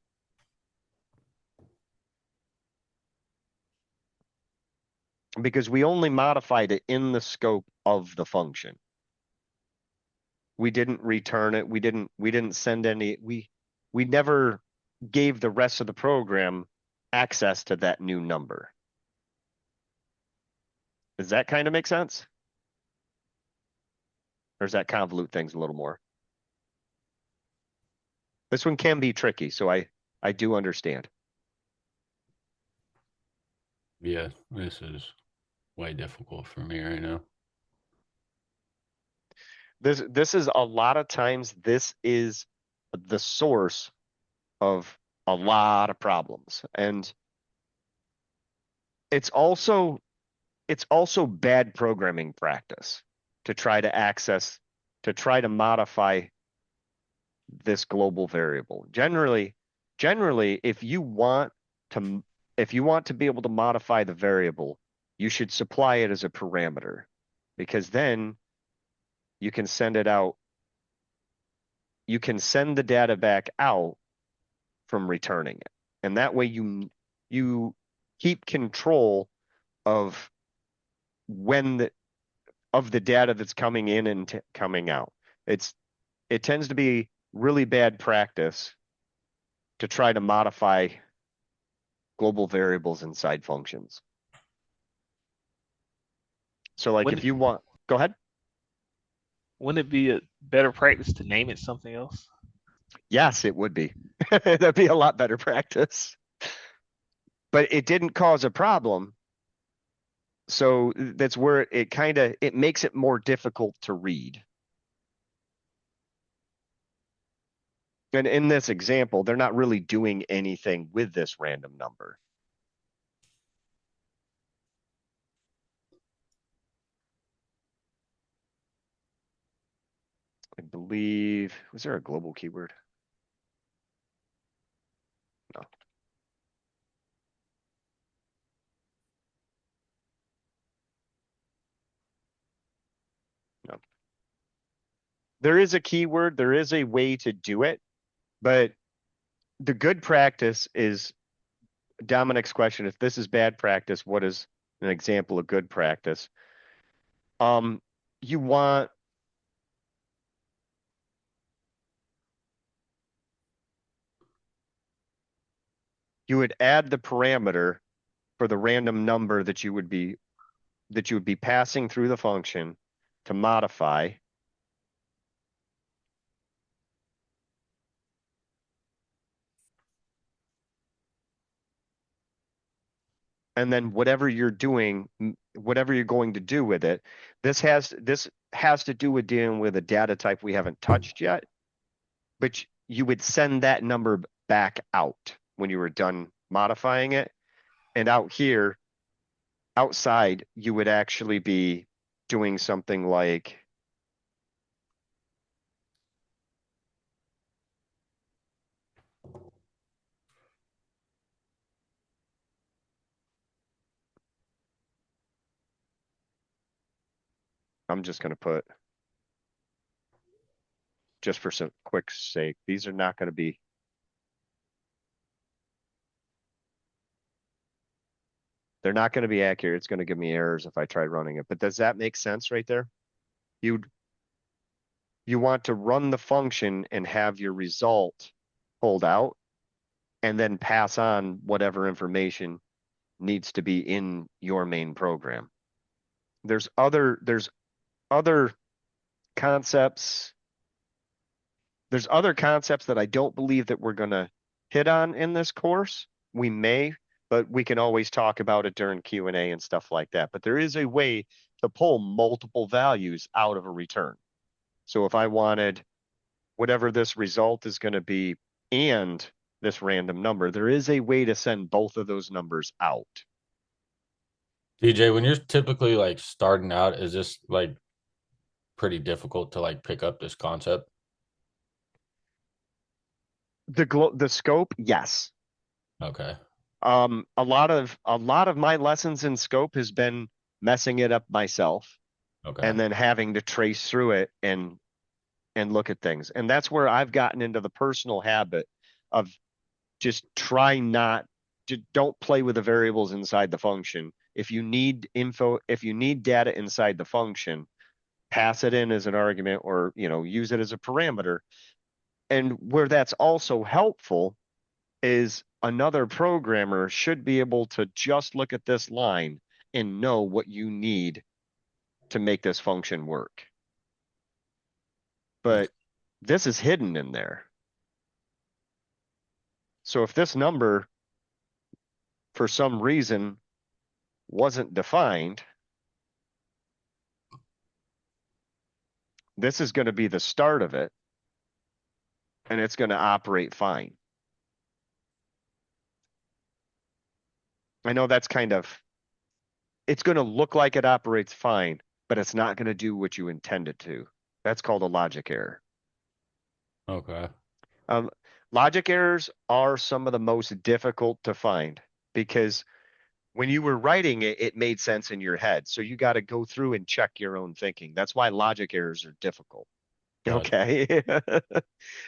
Because we only modified it in the scope of the function. We didn't return it. We didn't send any, we never gave the rest of the program access to that new number. Does that kind of make sense? Or does that convolute things a little more? This one can be tricky, so I do understand. Yeah, this is way difficult for me right now. This is a lot of times, this is the source of a lot of problems. And it's also bad programming practice to try to modify this global variable. Generally, if you want to be able to modify the variable, you should supply it as a parameter, because then you can send it out. You can send the data back out from returning it. And that way you keep control of the data that's coming in and coming out. It tends to be really bad practice to try to modify global variables inside functions. So like if you want, go ahead. Wouldn't it be a better practice to name it something else? Yes, it would be. That'd be a lot better practice. But it didn't cause a problem. So that's where it makes it more difficult to read. And in this example, they're not really doing anything with this random number. I believe, was there a global keyword? No. No. There is a keyword, there is a way to do it, but the good practice is Dominic's question. If this is bad practice, what is an example of good practice? You want you would add the parameter for the random number that you would be passing through the function to modify. And then whatever you're doing, whatever you're going to do with it, this has to do with dealing with a data type we haven't touched yet, but you would send that number back out when you were done modifying it. And out here, outside, you would actually be doing something like I'm just going to put, just for some quick sake, these are not going to be, they're not going to be accurate. It's going to give me errors if I try running it. But does that make sense right there? You want to run the function and have your result pulled out and then pass on whatever information needs to be in your main program. There's other concepts. There's other concepts that I don't believe that we're going to hit on in this course. We may, but we can always talk about it during Q&A and stuff like that. But there is a way to pull multiple values out of a return. So if I wanted whatever this result is going to be and this random number, there is a way to send both of those numbers out. DJ, when you're typically like starting out, is this like pretty difficult to like pick up this concept? The scope, yes. Okay. A lot of my lessons in scope has been messing it up myself Okay. and then having to trace through it and look at things. And that's where I've gotten into the personal habit of just don't play with the variables inside the function. If you need data inside the function, pass it in as an argument or, use it as a parameter. And where that's also helpful is another programmer should be able to just look at this line and know what you need to make this function work. But this is hidden in there. So if this number, for some reason, wasn't defined, this is going to be the start of it, and it's going to operate fine. I know that's it's going to look like it operates fine, but it's not going to do what you intend it to. That's called a logic error. Okay. Logic errors are some of the most difficult to find because when you were writing it, it made sense in your head. So you got to go through and check your own thinking. That's why logic errors are difficult. Gotcha. Okay.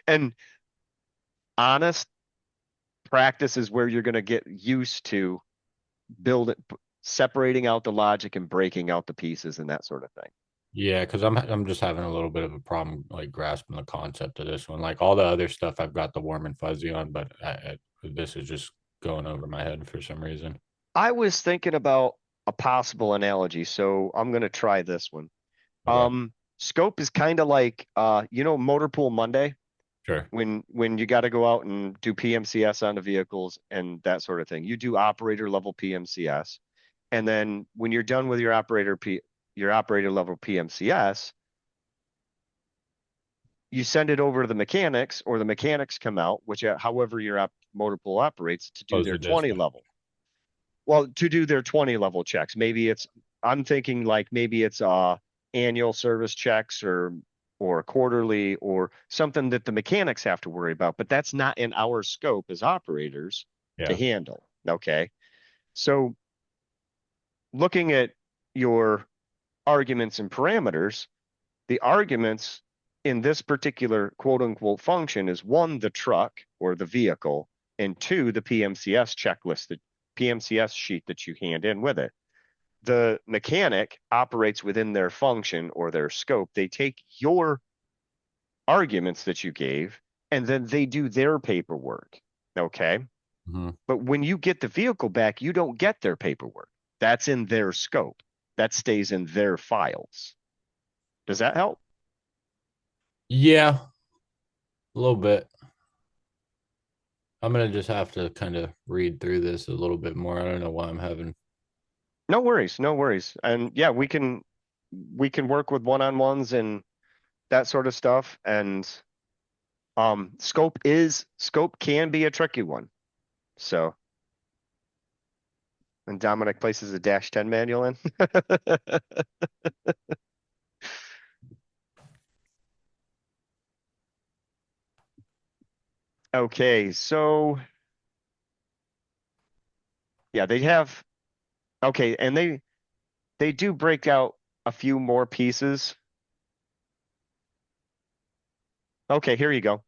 And honest practice is where you're going to get used to separating out the logic and breaking out the pieces and that sort of thing. Yeah, because I'm just having a little bit of a problem like grasping the concept of this one. Like all the other stuff, I've got the warm and fuzzy on, but this is just going over my head for some reason. I was thinking about a possible analogy, so I'm going to try this one. Okay. Scope is kind of like Motor Pool Monday Sure. when you got to go out and do PMCS on the vehicles and that sort of thing. You do operator level PMCS, and then when you're done with your operator level PMCS, you send it over to the mechanics, or the mechanics come out, however your motor pool operates, to do Close their the 20 disc. level. Well, to do their 20 level checks. I'm thinking like maybe it's annual service checks or quarterly or something that the mechanics have to worry about, but that's not in our scope as operators to Yeah. handle. Okay. So looking at your arguments and parameters, the arguments in this particular quote unquote function is one, the truck or the vehicle, and two, the PMCS checklist, the PMCS sheet that you hand in with it. The mechanic operates within their function or their scope. They take your arguments that you gave and then they do their paperwork. Okay. Mhm. But when you get the vehicle back, you don't get their paperwork. That's in their scope. That stays in their files. Does that help? Yeah, a little bit. I'm gonna just have to kind of read through this a little bit more. I don't know why I'm having. No worries, no worries. And yeah, we can work with one-on-ones and that sort of stuff. And scope can be a tricky one. So, and Dominic places a -10 manual in. Okay, so yeah, they have okay, and they do break out a few more pieces. Okay, here you go.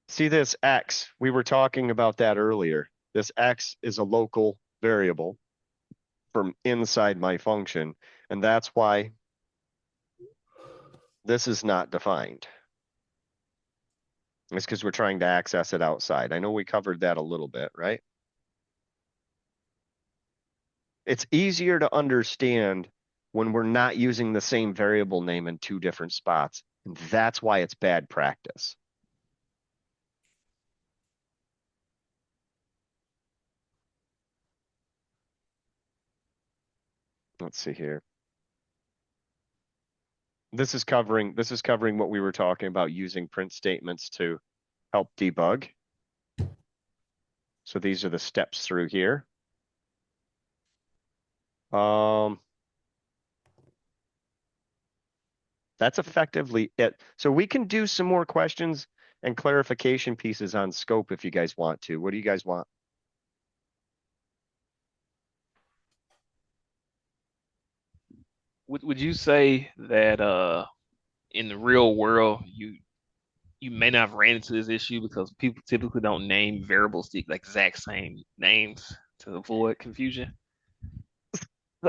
See this X, we were talking about that earlier. This X is a local variable from inside my function, and that's why this is not defined. It's because we're trying to access it outside. I know we covered that a little bit, right? It's easier to understand when we're not using the same variable name in two different spots. And that's why it's bad practice. Let's see here. This is covering what we were talking about using print statements to help debug. So these are the steps through here. That's effectively it. So we can do some more questions and clarification pieces on scope if you guys want to. What do you guys want? Would you say that in the real world you may not have ran into this issue because people typically don't name variables the exact same names to avoid confusion?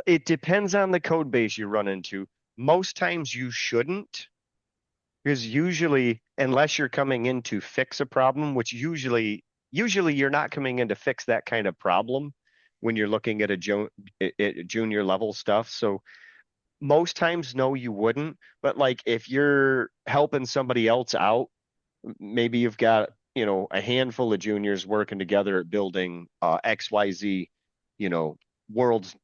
It depends on the code base you run into. Most times you shouldn't, because usually, unless you're coming in to fix a problem, which usually you're not coming in to fix that kind of problem when you're looking at junior level stuff. So most times, no, you wouldn't. But like if you're helping somebody else out, maybe you've got, a handful of juniors working together at building XYZ, world's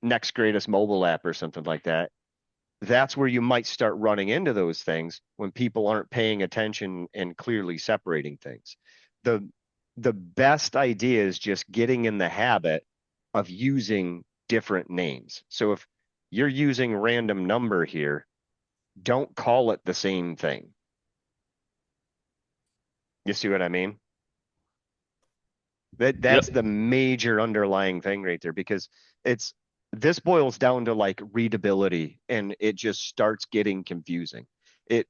next greatest mobile app or something like that. That's where you might start running into those things when people aren't paying attention and clearly separating things. The the best idea is just getting in the habit of using different names. So if you're using random number here, don't call it the same thing. You see what I mean? That's Yep. the major underlying thing right there, because this boils down to like readability, and it just starts getting confusing. It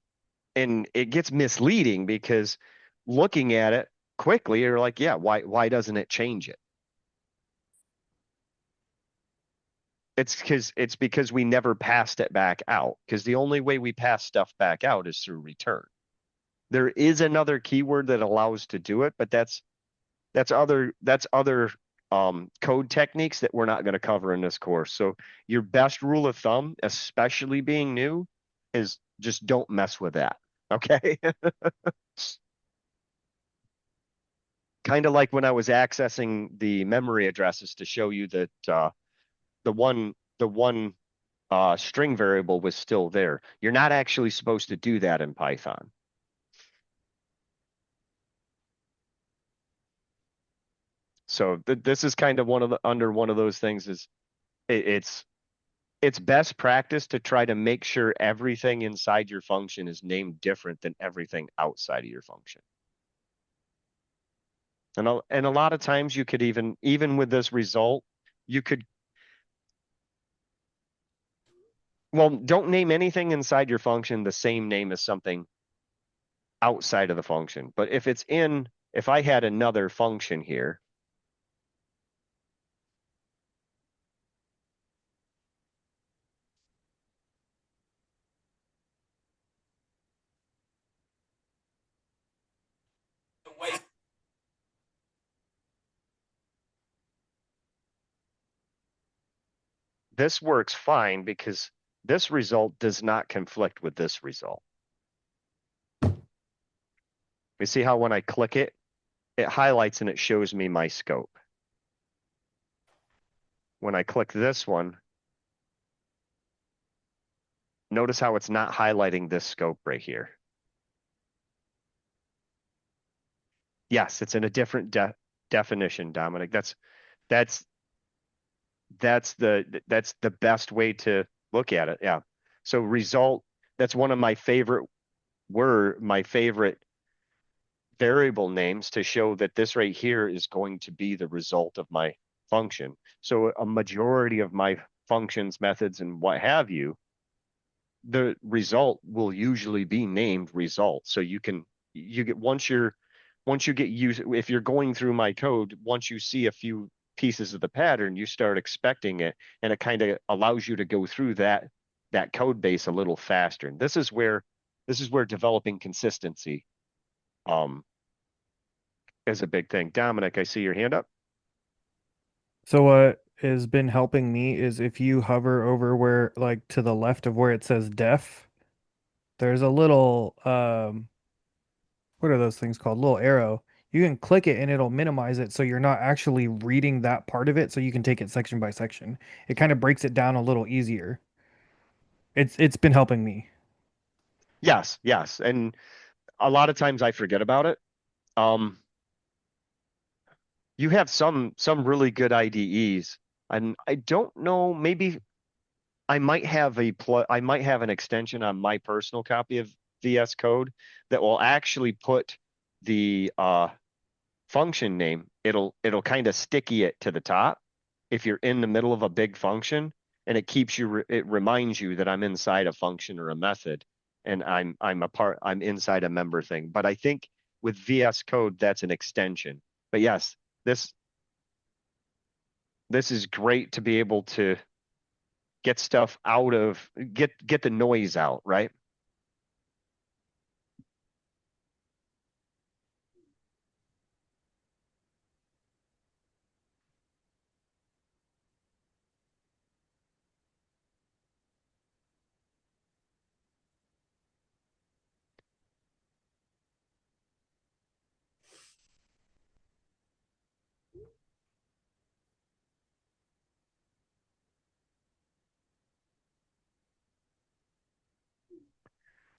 and it gets misleading because looking at it quickly, you're like, yeah, why doesn't it change it? It's because we never passed it back out, because the only way we pass stuff back out is through return. There is another keyword that allows to do it, but that's other code techniques that we're not going to cover in this course. So your best rule of thumb, especially being new, is just don't mess with that. Okay. Kind of like when I was accessing the memory addresses to show you that the one string variable was still there. You're not actually supposed to do that in Python. So this is kind of one of those things is it, it's best practice to try to make sure everything inside your function is named different than everything outside of your function. And a lot of times you could even with this result, you could Well, don't name anything inside your function the same name as something outside of the function. But if I had another function here, this works fine because this result does not conflict with this result. You see how when I click it, it highlights and it shows me my scope. When I click this one, notice how it's not highlighting this scope right here. Yes, it's in a different definition, Dominic. That's the best way to look at it. Yeah. So result, that's one of my favorite variable names to show that this right here is going to be the result of my function. So a majority of my functions, methods, and what have you, the result will usually be named result. So you get once you get used, if you're going through my code, once you see a few pieces of the pattern, you start expecting it, and it kind of allows you to go through that code base a little faster. And this is where developing consistency um is a big thing. Dominic, I see your hand up. So what has been helping me is if you hover over where, like, to the left of where it says def, there's a little what are those things called? Little arrow. You can click it and it'll minimize it so you're not actually reading that part of it, so you can take it section by section. It kind of breaks it down a little easier. It's been helping me. Yes, yes. And a lot of times I forget about it. Um, you have some really good IDEs, and I don't know, maybe I might have an extension on my personal copy of VS Code that will actually put the function name. It'll kind of sticky it to the top if you're in the middle of a big function, and it reminds you that I'm inside a function or a method, and I'm inside a member thing. But I think with VS Code that's an extension. But yes, this this is great to be able to get stuff out of get the noise out, right?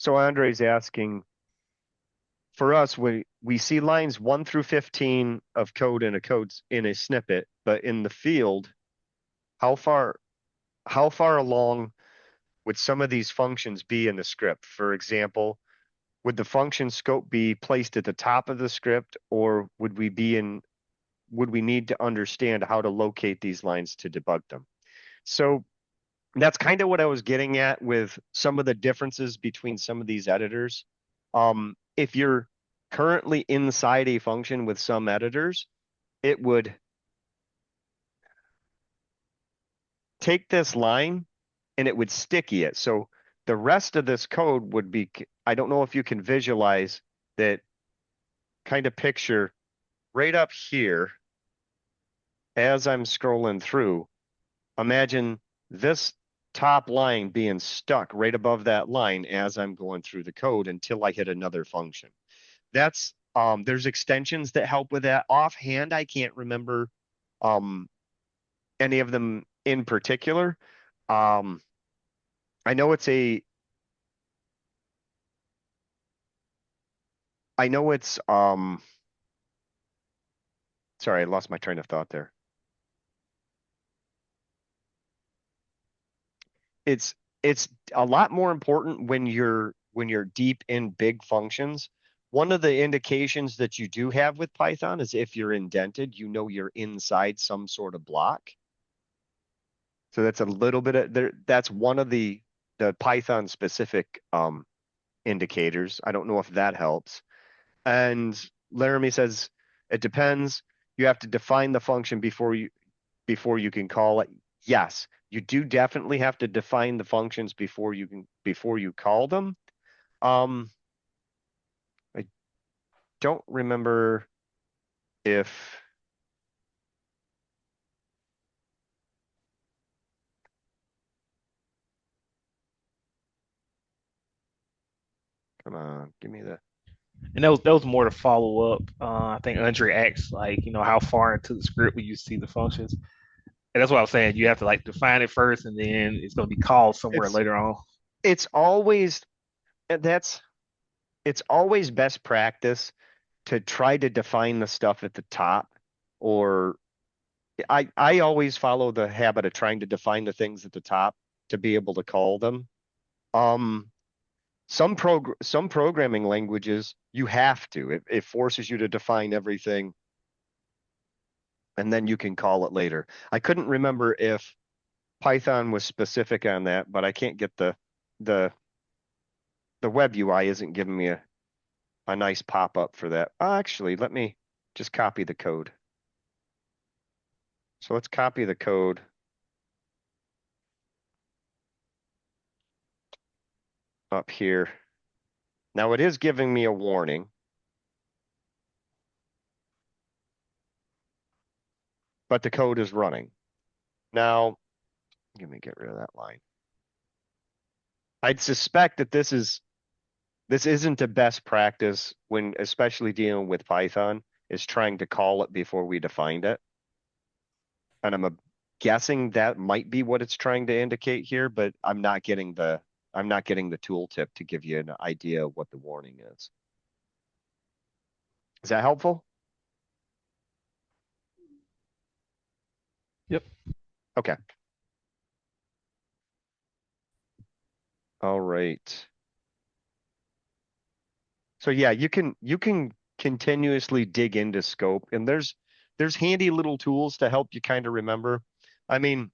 So Andre's asking, for us, we see lines 1 through 15 of code in a snippet, but in the field, how far along would some of these functions be in the script? For example, would the function scope be placed at the top of the script, or would we need to understand how to locate these lines to debug them? So that's kind of what I was getting at with some of the differences between some of these editors. If you're currently inside a function with some editors, it would take this line and it would sticky it. So the rest of this code would be, I don't know if you can visualize that, kind of picture right up here as I'm scrolling through. Imagine this top line being stuck right above that line as I'm going through the code until I hit another function. There's extensions that help with that. Offhand, I can't remember any of them in particular. I know it's sorry, I lost my train of thought there. It's a lot more important when you're deep in big functions. One of the indications that you do have with Python is if you're indented, you know you're inside some sort of block. So that's a little bit of there. That's one of the the Python specific indicators. I don't know if that helps. And Laramie says it depends. You have to define the function before you can call it. Yes, you do definitely have to define the functions before you call them. I don't remember if come on, give me the And that was more to follow up. I think Andre asked like, how far into the script will you see the functions? And that's what I was saying. You have to like define it first, and then it's going to be called somewhere it's later on. it's always that's it's always best practice to try to define the stuff at the top, or I always follow the habit of trying to define the things at the top to be able to call them. Um, some programming languages you have to. It forces you to define everything, and then you can call it later. I couldn't remember if Python was specific on that, but I can't get the the web UI isn't giving me a nice pop-up for that. Actually, let me just copy the code. So let's copy the code. Up here. Now it is giving me a warning. But the code is running. Now, let me get rid of that line. I'd suspect that this isn't a best practice when especially dealing with Python, is trying to call it before we defined it. And guessing that might be what it's trying to indicate here, but I'm not getting the tooltip to give you an idea of what the warning is. Is that helpful? Yep. Okay. All right. So yeah, you can continuously dig into scope, and there's handy little tools to help you kind of remember. I mean,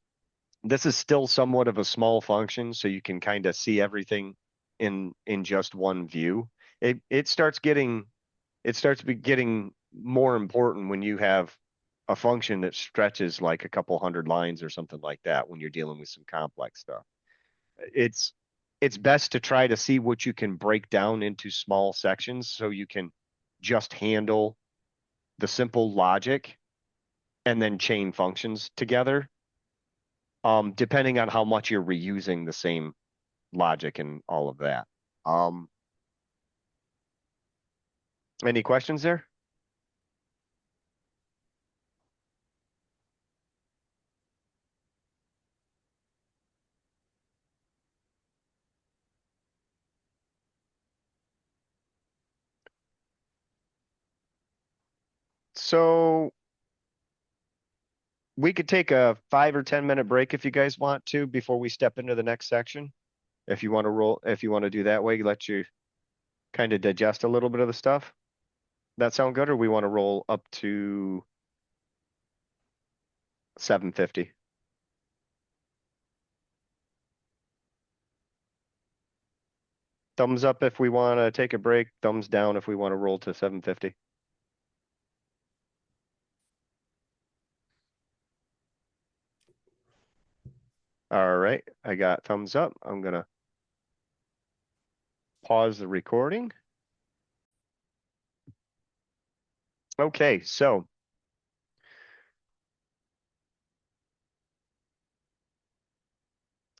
this is still somewhat of a small function, so you can kind of see everything in just one view. It starts getting more important when you have a function that stretches like a couple hundred lines or something like that when you're dealing with some complex stuff. It's best to try to see what you can break down into small sections so you can just handle the simple logic and then chain functions together. Depending on how much you're reusing the same logic and all of that. Any questions there? So we could take a 5 or 10 minute break if you guys want to before we step into the next section. If you want to do that way, let you kind of digest a little bit of the stuff. That sound good, or we want to roll up to 750? Thumbs up if we want to take a break, thumbs down if we want to roll to 750. All right, I got thumbs up. I'm gonna pause the recording. Okay, so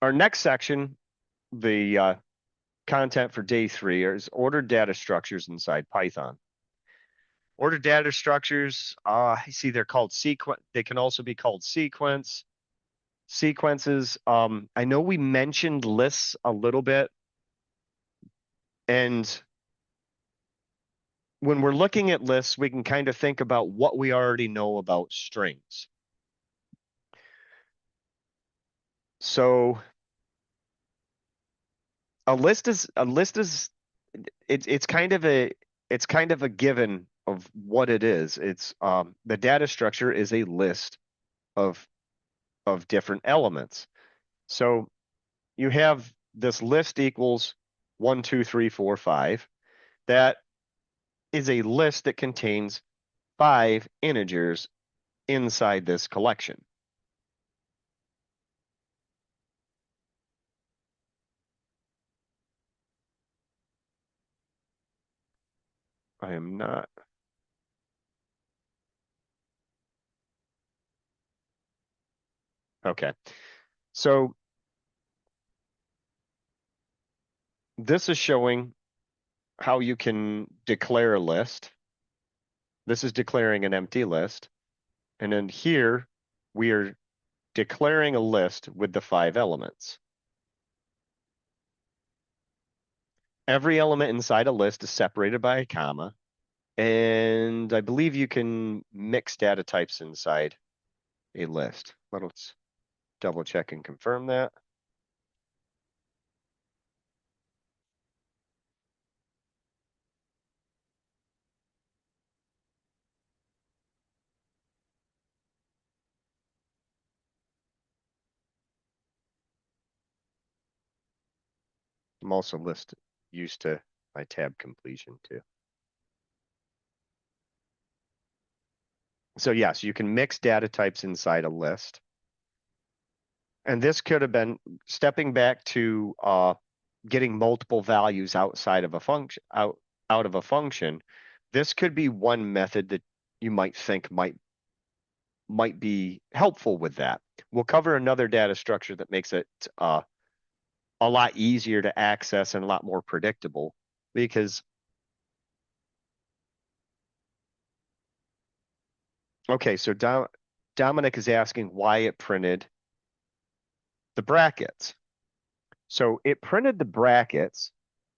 our next section, the content for day 3, is ordered data structures inside Python. Ordered data structures, I see they're called sequence. They can also be called sequences. I know we mentioned lists a little bit, and when we're looking at lists, we can kind of think about what we already know about strings. So a list is it's kind of a given of what it is. It's the data structure is a list of different elements. So you have this list equals 1, 2, 3, 4, 5. That is a list that contains 5 integers inside this collection. I am not. Okay. So this is showing how you can declare a list. This is declaring an empty list. And then here we are declaring a list with the 5 elements. Every element inside a list is separated by a comma. And I believe you can mix data types inside a list. Let's double check and confirm that. I'm also used to my tab completion too. So yes, you can mix data types inside a list. And this could have been stepping back to getting multiple values outside of a function out of a function. This could be one method that you might think might be helpful with that. We'll cover another data structure that makes it a lot easier to access and a lot more predictable, because okay, so Dominic is asking why it printed the brackets. So it printed the brackets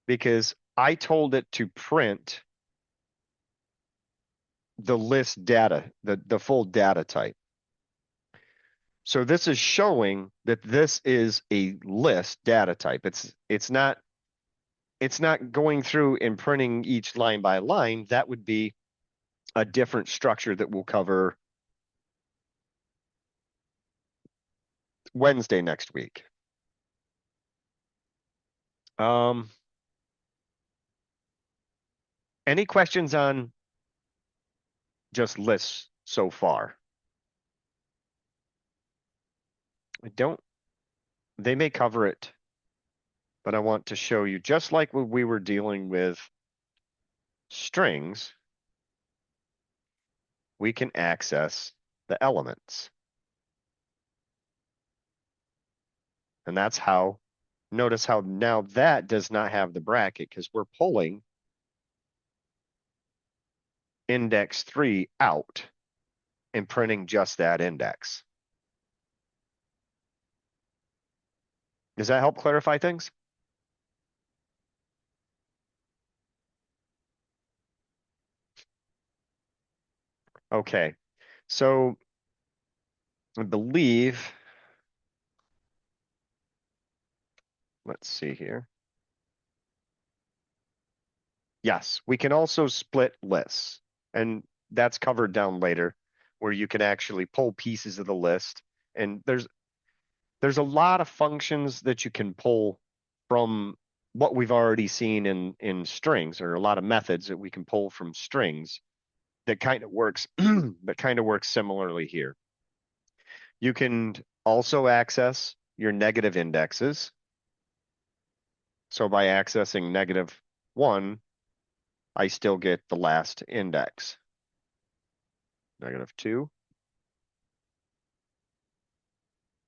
because I told it to print the list data, the full data type. So this is showing that this is a list data type. It's not going through and printing each line by line. That would be a different structure that we'll cover Wednesday next week. Any questions on just lists so far? They may cover it, but I want to show you, just like when we were dealing with strings, we can access the elements. And that's how, notice how now that does not have the bracket because we're pulling index 3 out and printing just that index. Does that help clarify things? Okay, so I believe, let's see here. Yes, we can also split lists, and that's covered down later, where you can actually pull pieces of the list. And there's a lot of functions that you can pull from what we've already seen in strings, or a lot of methods that we can pull from strings that kind of works similarly here. You can also access your negative indexes. So by accessing -1, I still get the last index. -2,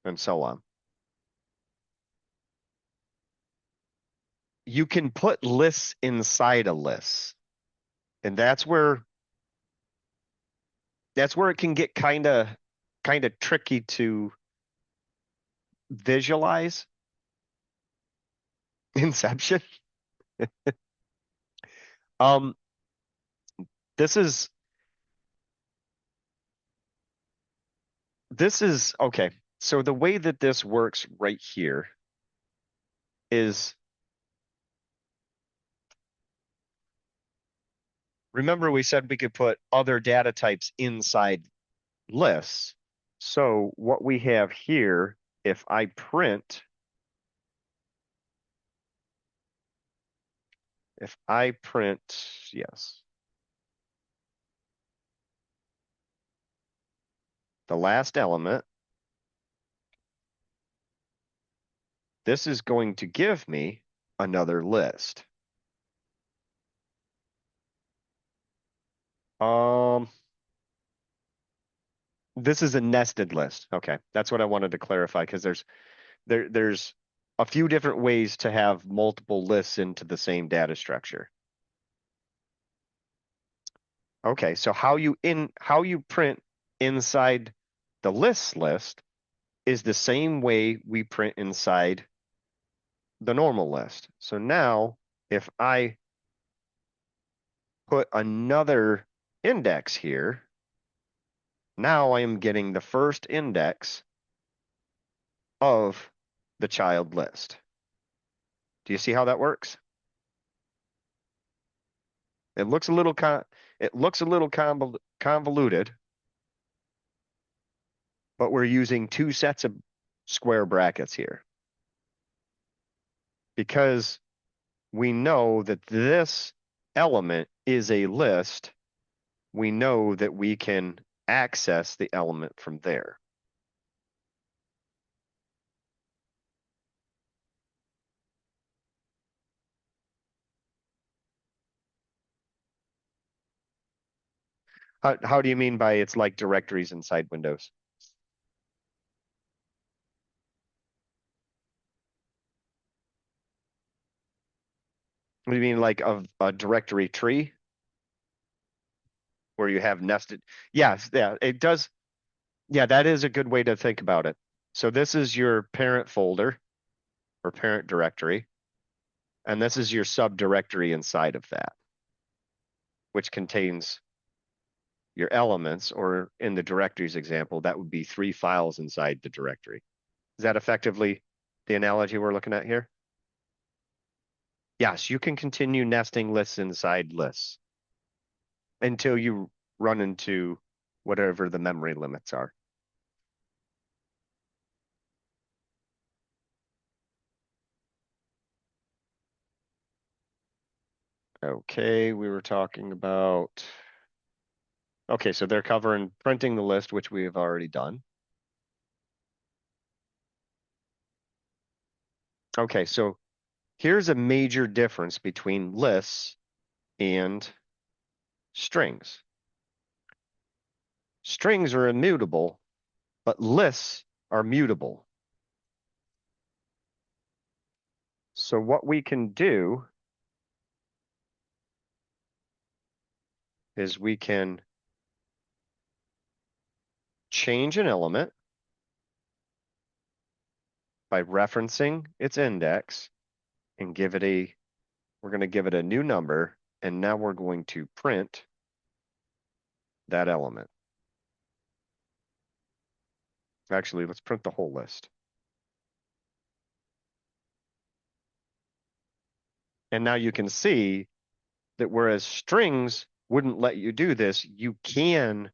and so on. You can put lists inside a list, and that's where it can get kind of tricky to visualize. Inception. um this is okay. So the way that this works right here is, remember we said we could put other data types inside lists. So what we have here, if I print if I print, yes, the last element, this is going to give me another list. This is a nested list. Okay, that's what I wanted to clarify because there's a few different ways to have multiple lists into the same data structure. Okay, so how you print inside the lists list is the same way we print inside the normal list. So now if I put another index here, now I am getting the first index of the child list. Do you see how that works? It looks a little convoluted, but we're using two sets of square brackets here because we know that this element is a list. We know that we can access the element from there. How do you mean by it's like directories inside Windows? What do you mean like a directory tree where you have nested? Yes, yeah, it does. Yeah, that is a good way to think about it. So this is your parent folder or parent directory, and this is your subdirectory inside of that, which contains your elements, or in the directories example, that would be 3 files inside the directory. Is that effectively the analogy we're looking at here? Yes, you can continue nesting lists inside lists until you run into whatever the memory limits are. Okay, we were talking about, okay, so they're covering printing the list, which we have already done. Okay, so here's a major difference between lists and strings. Strings are immutable, but lists are mutable. So what we can do is we can change an element by referencing its index and we're going to give it a new number, and now we're going to print that element. Actually, let's print the whole list. And now you can see that whereas strings wouldn't let you do this, you can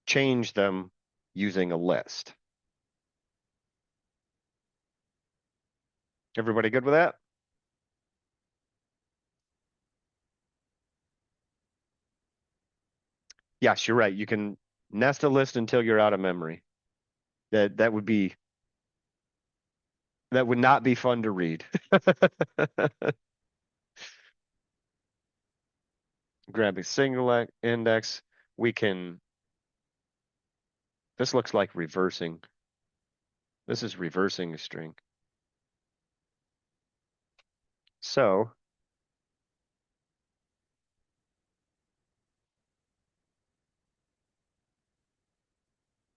change them using a list. Everybody good with that? Yes, you're right. You can nest a list until you're out of memory. That would not be fun to read. Grab a single index. This looks like reversing. This is reversing a string. So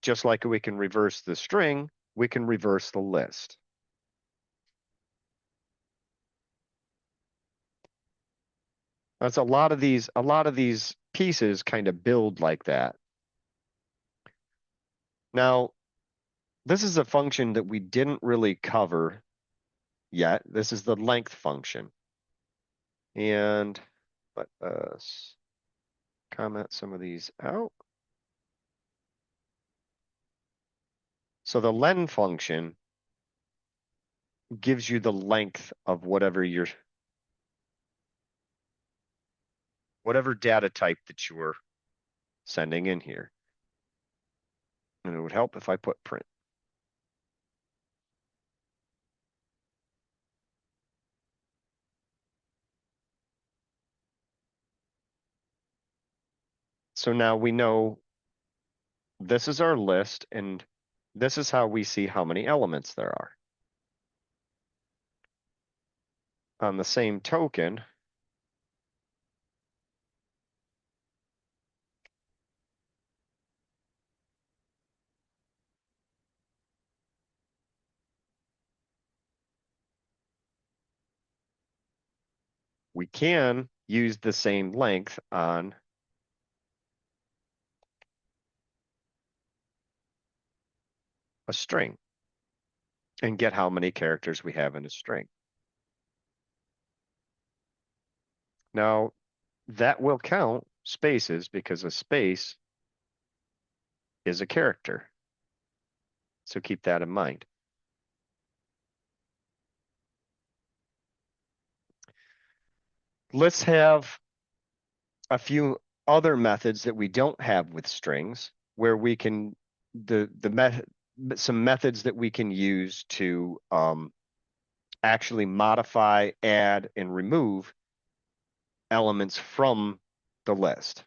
just like we can reverse the string, we can reverse the list. That's a lot of these pieces kind of build like that. Now, this is a function that we didn't really cover yet. This is the length function. And let us comment some of these out. So the len function gives you the length of whatever whatever data type that you're sending in here. And it would help if I put print. So now we know this is our list, and this is how we see how many elements there are. On the same token, we can use the same length on a string and get how many characters we have in a string. Now, that will count spaces because a space is a character. So keep that in mind. Let's have a few other methods that we don't have with strings where we can some methods that we can use to actually modify, add, and remove elements from the list.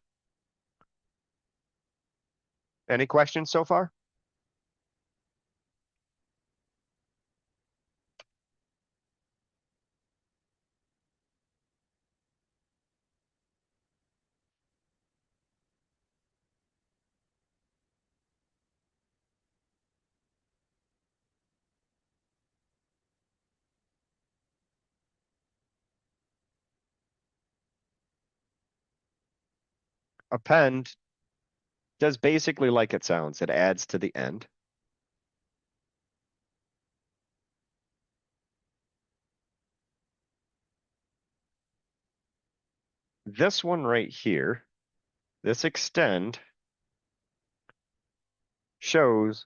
Any questions so far? Append does basically like it sounds. It adds to the end. This one right here, this extend, shows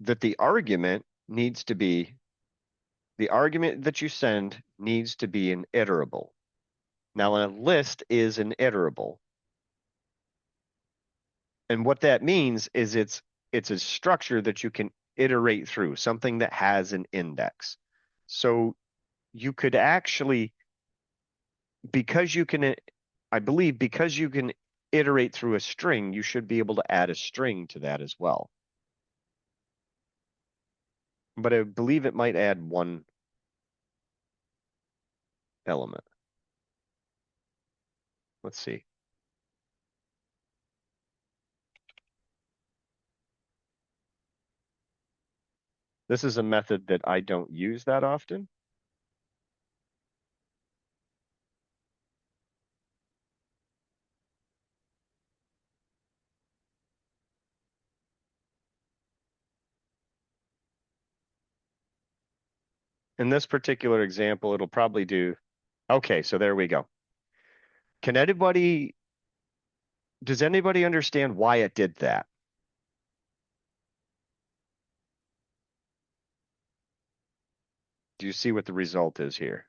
that the argument that you send needs to be an iterable. Now, a list is an iterable. And what that means is it's a structure that you can iterate through, something that has an index. So you could actually, I believe because you can iterate through a string, you should be able to add a string to that as well. But I believe it might add one element. Let's see. This is a method that I don't use that often. In this particular example, it'll probably do, okay, so there we go. Does anybody understand why it did that? Do you see what the result is here?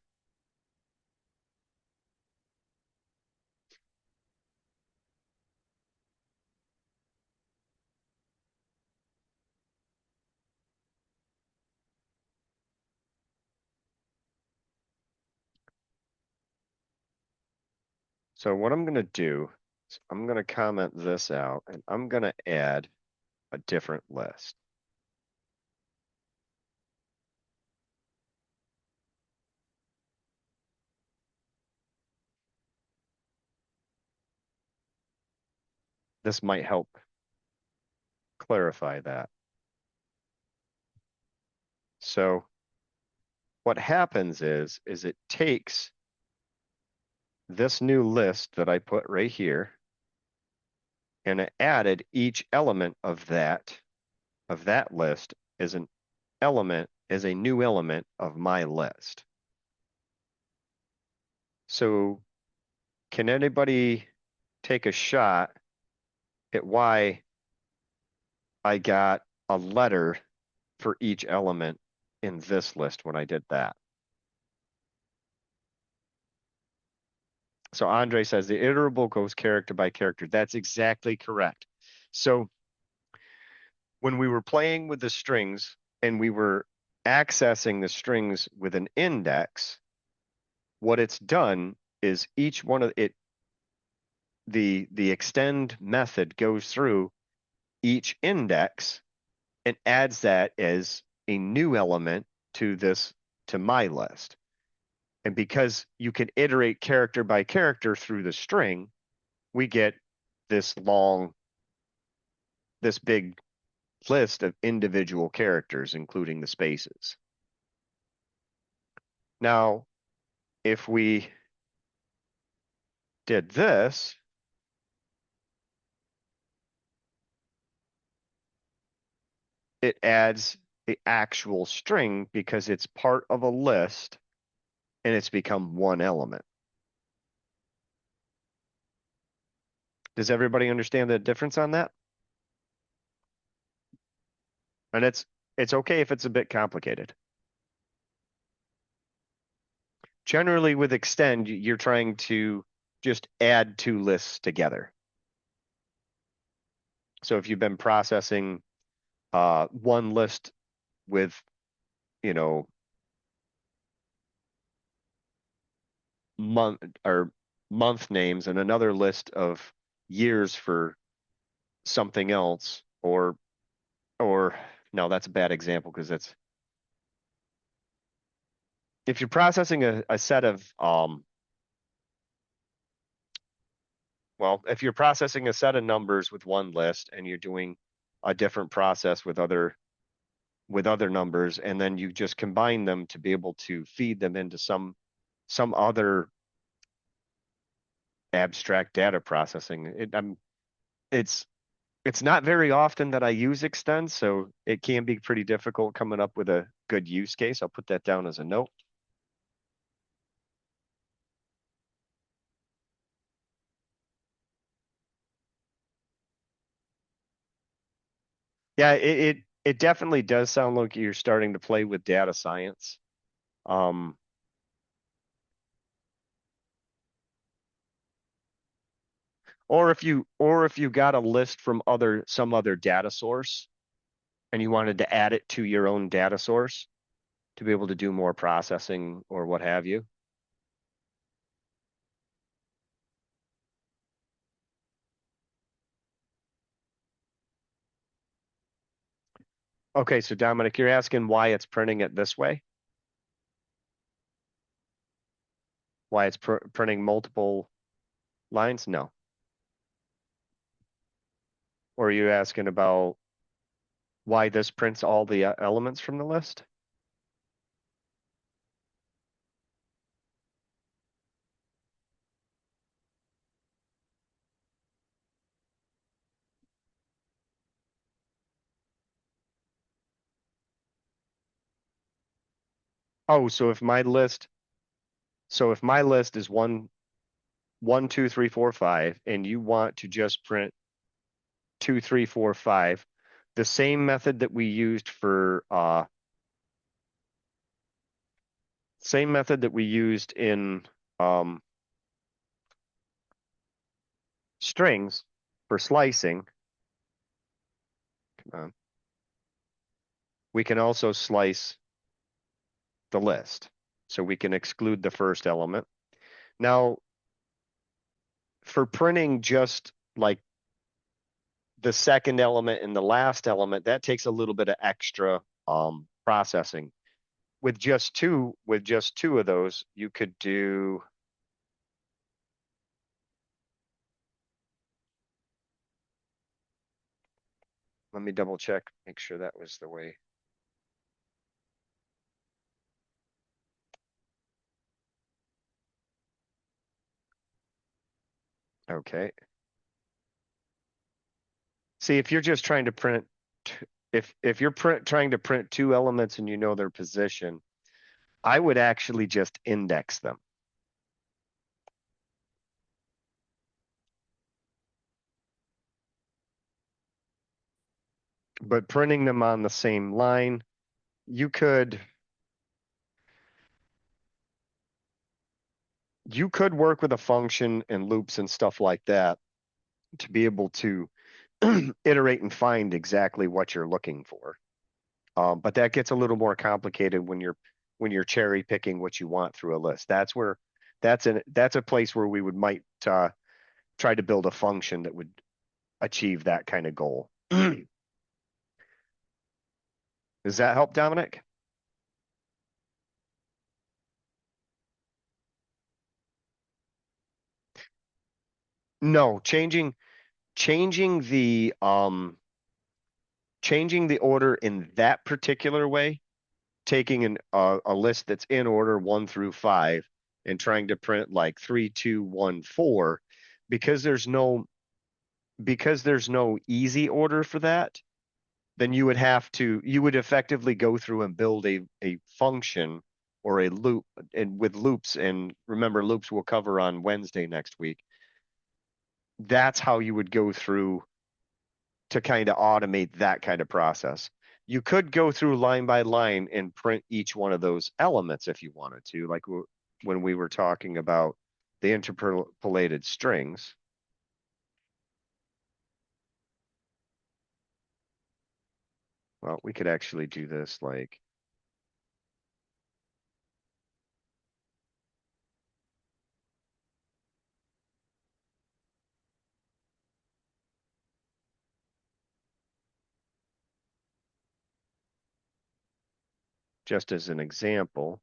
So what I'm going to do is I'm going to comment this out and I'm going to add a different list. This might help clarify that. So what happens is it takes this new list that I put right here and it added each element of that list as an element, as a new element of my list. So can anybody take a shot at why I got a letter for each element in this list when I did that? So Andre says the iterable goes character by character. That's exactly correct. So when we were playing with the strings and we were accessing the strings with an index, what it's done is each one of it, the extend method goes through each index and adds that as a new element to my list. And because you can iterate character by character through the string, we get this big list of individual characters, including the spaces. Now, if we did this, it adds the actual string because it's part of a list and it's become one element. Does everybody understand the difference on that? And it's okay if it's a bit complicated. Generally with extend, you're trying to just add two lists together. So if you've been processing one list with, you know, month names and another list of years for something else, or no, that's a bad example because that's if you're processing a set of if you're processing a set of numbers with one list and you're doing a different process with other numbers, and then you just combine them to be able to feed them into some other abstract data processing. It's not very often that I use extend, so it can be pretty difficult coming up with a good use case. I'll put that down as a note. Yeah, it definitely does sound like you're starting to play with data science. Or if you got a list from some other data source and you wanted to add it to your own data source to be able to do more processing or what have you. Okay, so Dominic, you're asking why it's printing it this way? Why it's printing multiple lines? No. Or are you asking about why this prints all the elements from the list? Oh, so if my list is 1, 2, 3, 4, 5, and you want to just print 2, 3, 4, 5, the same method that we used for in strings for slicing. Come on. We can also slice the list. So we can exclude the first element. Now, for printing just like the second element and the last element, that takes a little bit of extra processing. With just two of those, you could do. Let me double check, make sure that was the way. Okay. See, if you're just trying to print, if you're trying to print two elements and you know their position, I would actually just index them. But printing them on the same line, you could. you could work with a function and loops and stuff like that to be able to iterate and find exactly what you're looking for. But that gets a little more complicated when you're cherry picking what you want through a list. That's a place where we would might try to build a function that would achieve that kind of goal. Does that help, Dominic? No, changing the changing the order in that particular way, taking a list that's in order 1 through 5 and trying to print like 3, 2, 1, 4, because there's no easy order for that, then you would effectively go through and build a function or a loop, and with loops, and remember, loops we'll cover on Wednesday next week. That's how you would go through to kind of automate that kind of process. You could go through line by line and print each one of those elements if you wanted to, like when we were talking about the interpolated strings. Well, we could actually do this like just as an example.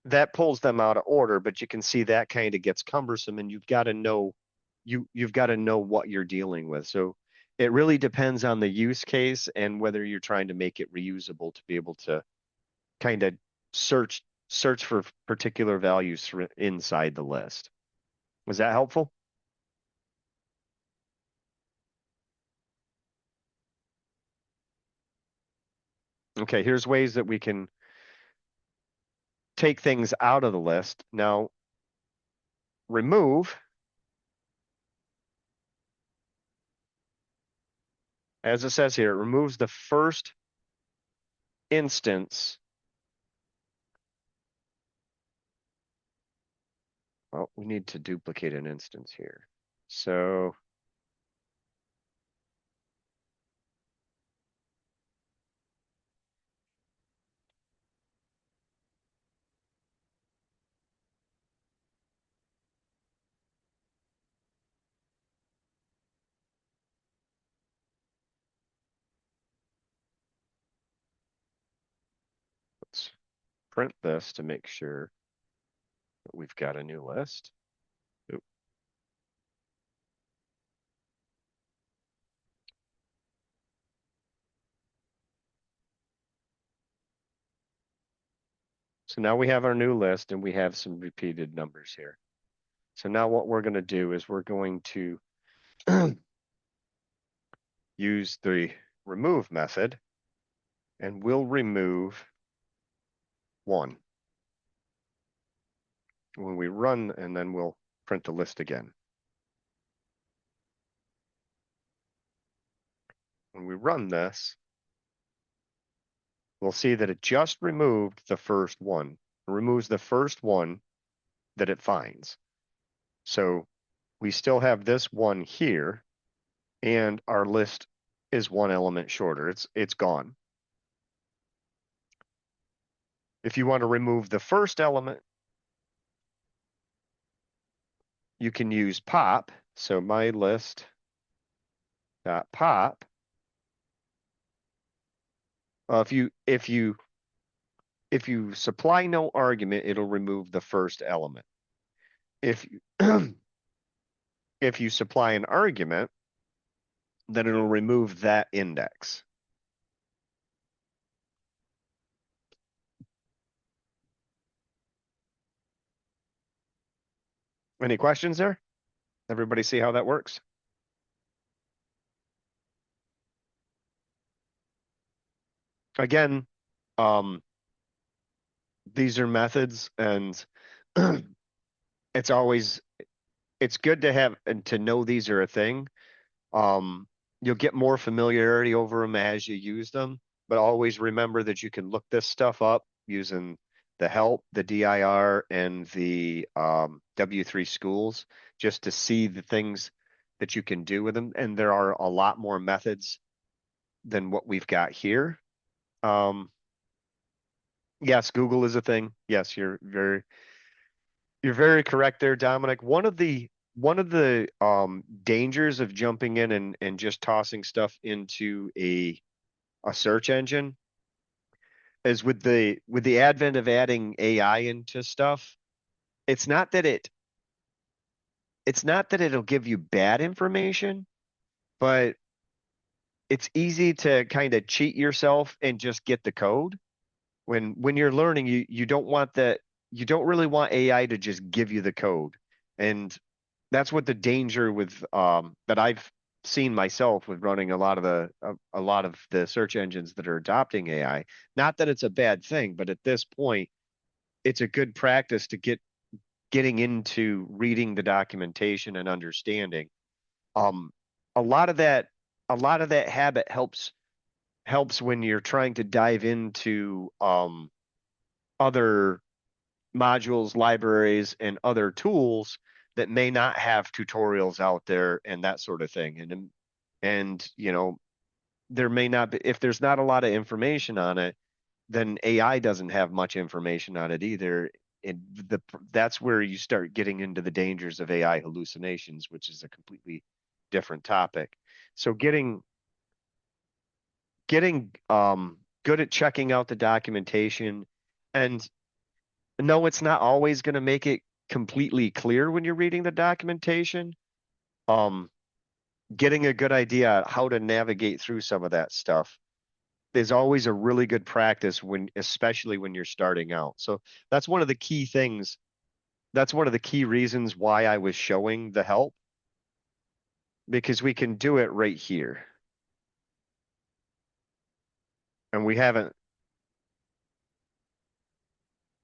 That pulls them out of order, but you can see that kind of gets cumbersome, and you've got to know you've got to know what you're dealing with. So it really depends on the use case and whether you're trying to make it reusable to be able to kind of search for particular values inside the list. Was that helpful? Okay, here's ways that we can take things out of the list. Now, remove, as it says here, it removes the first instance. Well, we need to duplicate an instance here. So let's print this to make sure that we've got a new list. Oop. So now we have our new list and we have some repeated numbers here. So now what we're going to do is we're going to use the remove method, and we'll remove 1 when we run, and then we'll print the list again. When we run this, we'll see that it just removed the first one. It removes the first one that it finds. So we still have this one here, and our list is 1 element shorter. It's gone. If you want to remove the first element, you can use pop. So my list dot pop. If you supply no argument, it'll remove the first element. If you if you supply an argument, then it'll remove that index. Any questions there? Everybody see how that works? Again, these are methods, and it's good to have and to know these are a thing. You'll get more familiarity over them as you use them, but always remember that you can look this stuff up using the help, the DIR, and the W3 schools, just to see the things that you can do with them. And there are a lot more methods than what we've got here. Yes, Google is a thing. Yes, you're very correct there, Dominic. One of the dangers of jumping in and just tossing stuff into a search engine is with the advent of adding AI into stuff, it's not that it'll give you bad information, but it's easy to kind of cheat yourself and just get the code. When you're learning, you don't want that, you don't really want AI to just give you the code. And that's what the danger with that I've seen myself with running a lot of the search engines that are adopting AI. Not that it's a bad thing, but at this point, it's a good practice to getting into reading the documentation and understanding. Um, a lot of that a lot of that habit helps when you're trying to dive into other modules, libraries, and other tools that may not have tutorials out there and that sort of thing. And there may not be, if there's not a lot of information on it, then AI doesn't have much information on it either. And that's where you start getting into the dangers of AI hallucinations, which is a completely different topic. So getting good at checking out the documentation, and no, it's not always going to make it completely clear when you're reading the documentation. Um, Getting a good idea how to navigate through some of that stuff is always a really good practice especially when you're starting out. So that's one of the key things. That's one of the key reasons why I was showing the help, because we can do it right here. And we haven't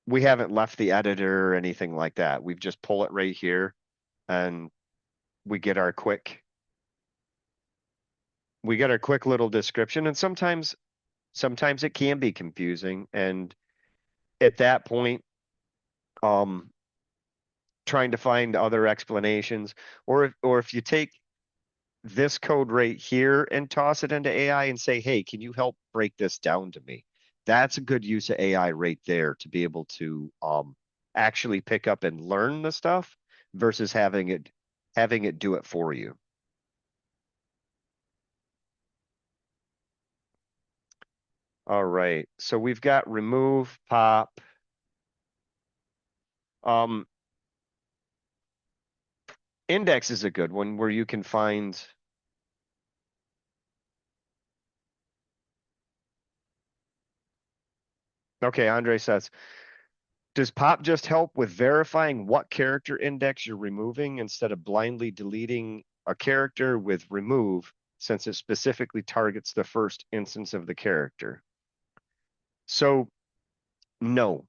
left the editor or anything like that. We've just pull it right here and we get our quick little description. And sometimes it can be confusing. And at that point, um, trying to find other explanations, or if you take this code right here and toss it into AI and say, hey, can you help break this down to me? That's a good use of AI right there to be able to actually pick up and learn the stuff versus having it do it for you. All right, so we've got remove, pop. Um, Index is a good one where you can find. Okay, Andre says, does pop just help with verifying what character index you're removing instead of blindly deleting a character with remove, since it specifically targets the first instance of the character? So, no.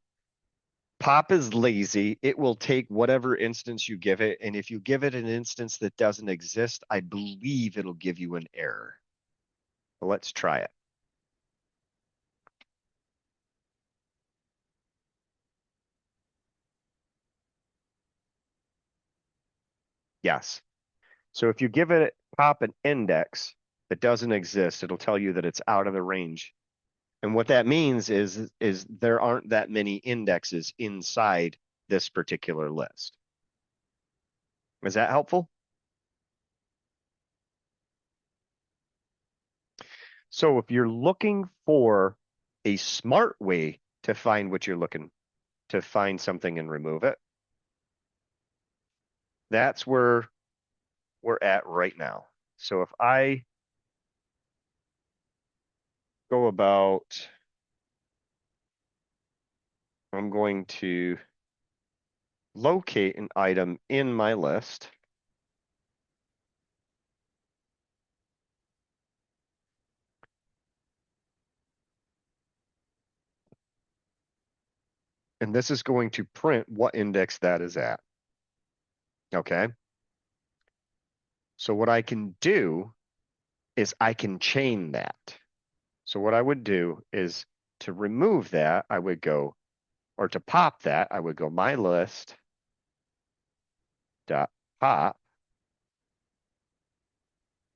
Pop is lazy. It will take whatever instance you give it, and if you give it an instance that doesn't exist, I believe it'll give you an error. But let's try it. Yes. So if you give it pop an index that doesn't exist, it'll tell you that it's out of the range. And what that means is there aren't that many indexes inside this particular list. Is that helpful? So if you're looking for a smart way to find what you're looking to find something and remove it, that's where we're at right now. So if I go about, I'm going to locate an item in my list. And this is going to print what index that is at. Okay. So what I can do is I can chain that. So what I would do is to remove that, I would go or to pop that, I would go my list dot pop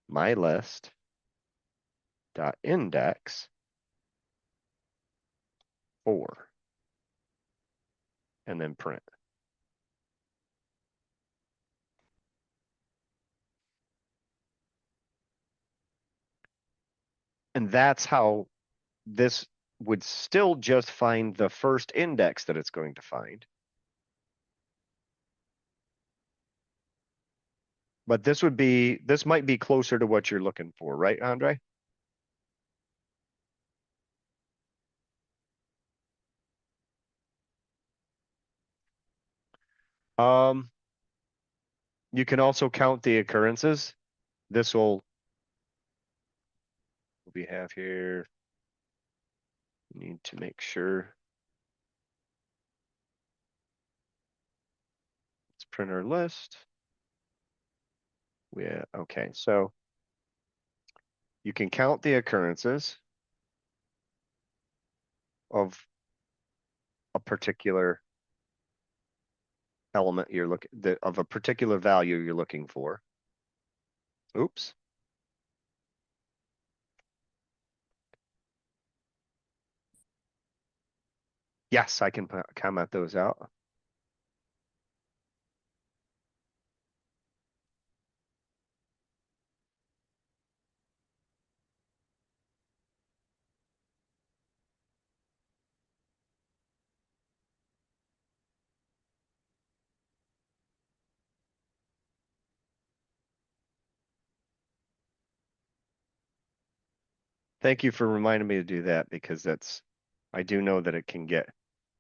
my list dot index 4 and then print. And that's how this would still just find the first index that it's going to find. But this might be closer to what you're looking for, right, Andre? You can also count the occurrences. This will, what we have here, need to make sure. Let's print our list. Yeah, okay, so you can count the occurrences of a particular element you're looking of a particular value you're looking for. Oops. Yes, I can comment those out. Thank you for reminding me to do that because I do know that it can get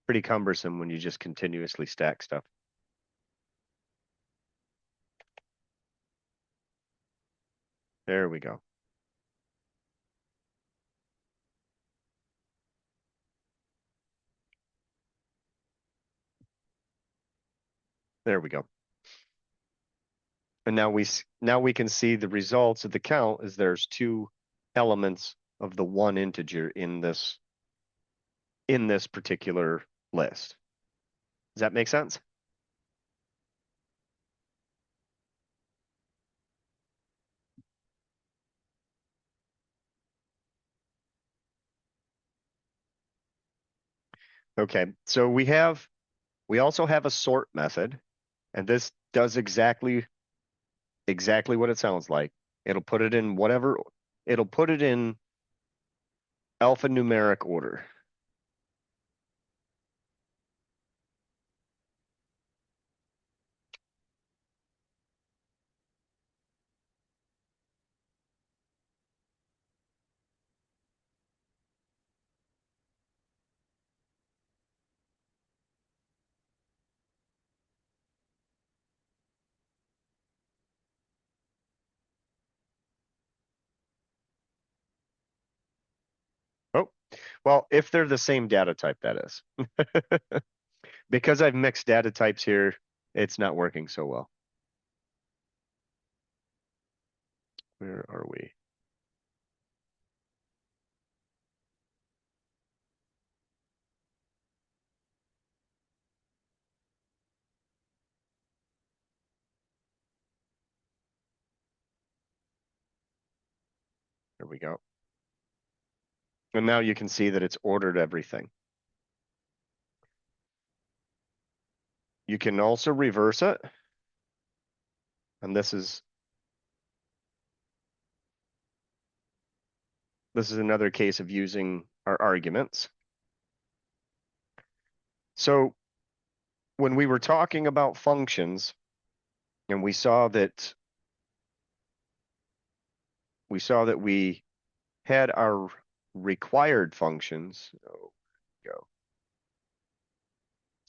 pretty cumbersome when you just continuously stack stuff. There we go. There we go. And now we can see the results of the count is there's 2 elements of the 1 integer in this particular list. Does that make sense? Okay, so we also have a sort method, and this does exactly what it sounds like. It'll put it in alphanumeric order. Oh, well, if they're the same data type, that is. Because I've mixed data types here, it's not working so well. Where are we? There we go. And now you can see that it's ordered everything. You can also reverse it. And this is another case of using our arguments. So when we were talking about functions, and we saw that we had our required functions. Oh, go.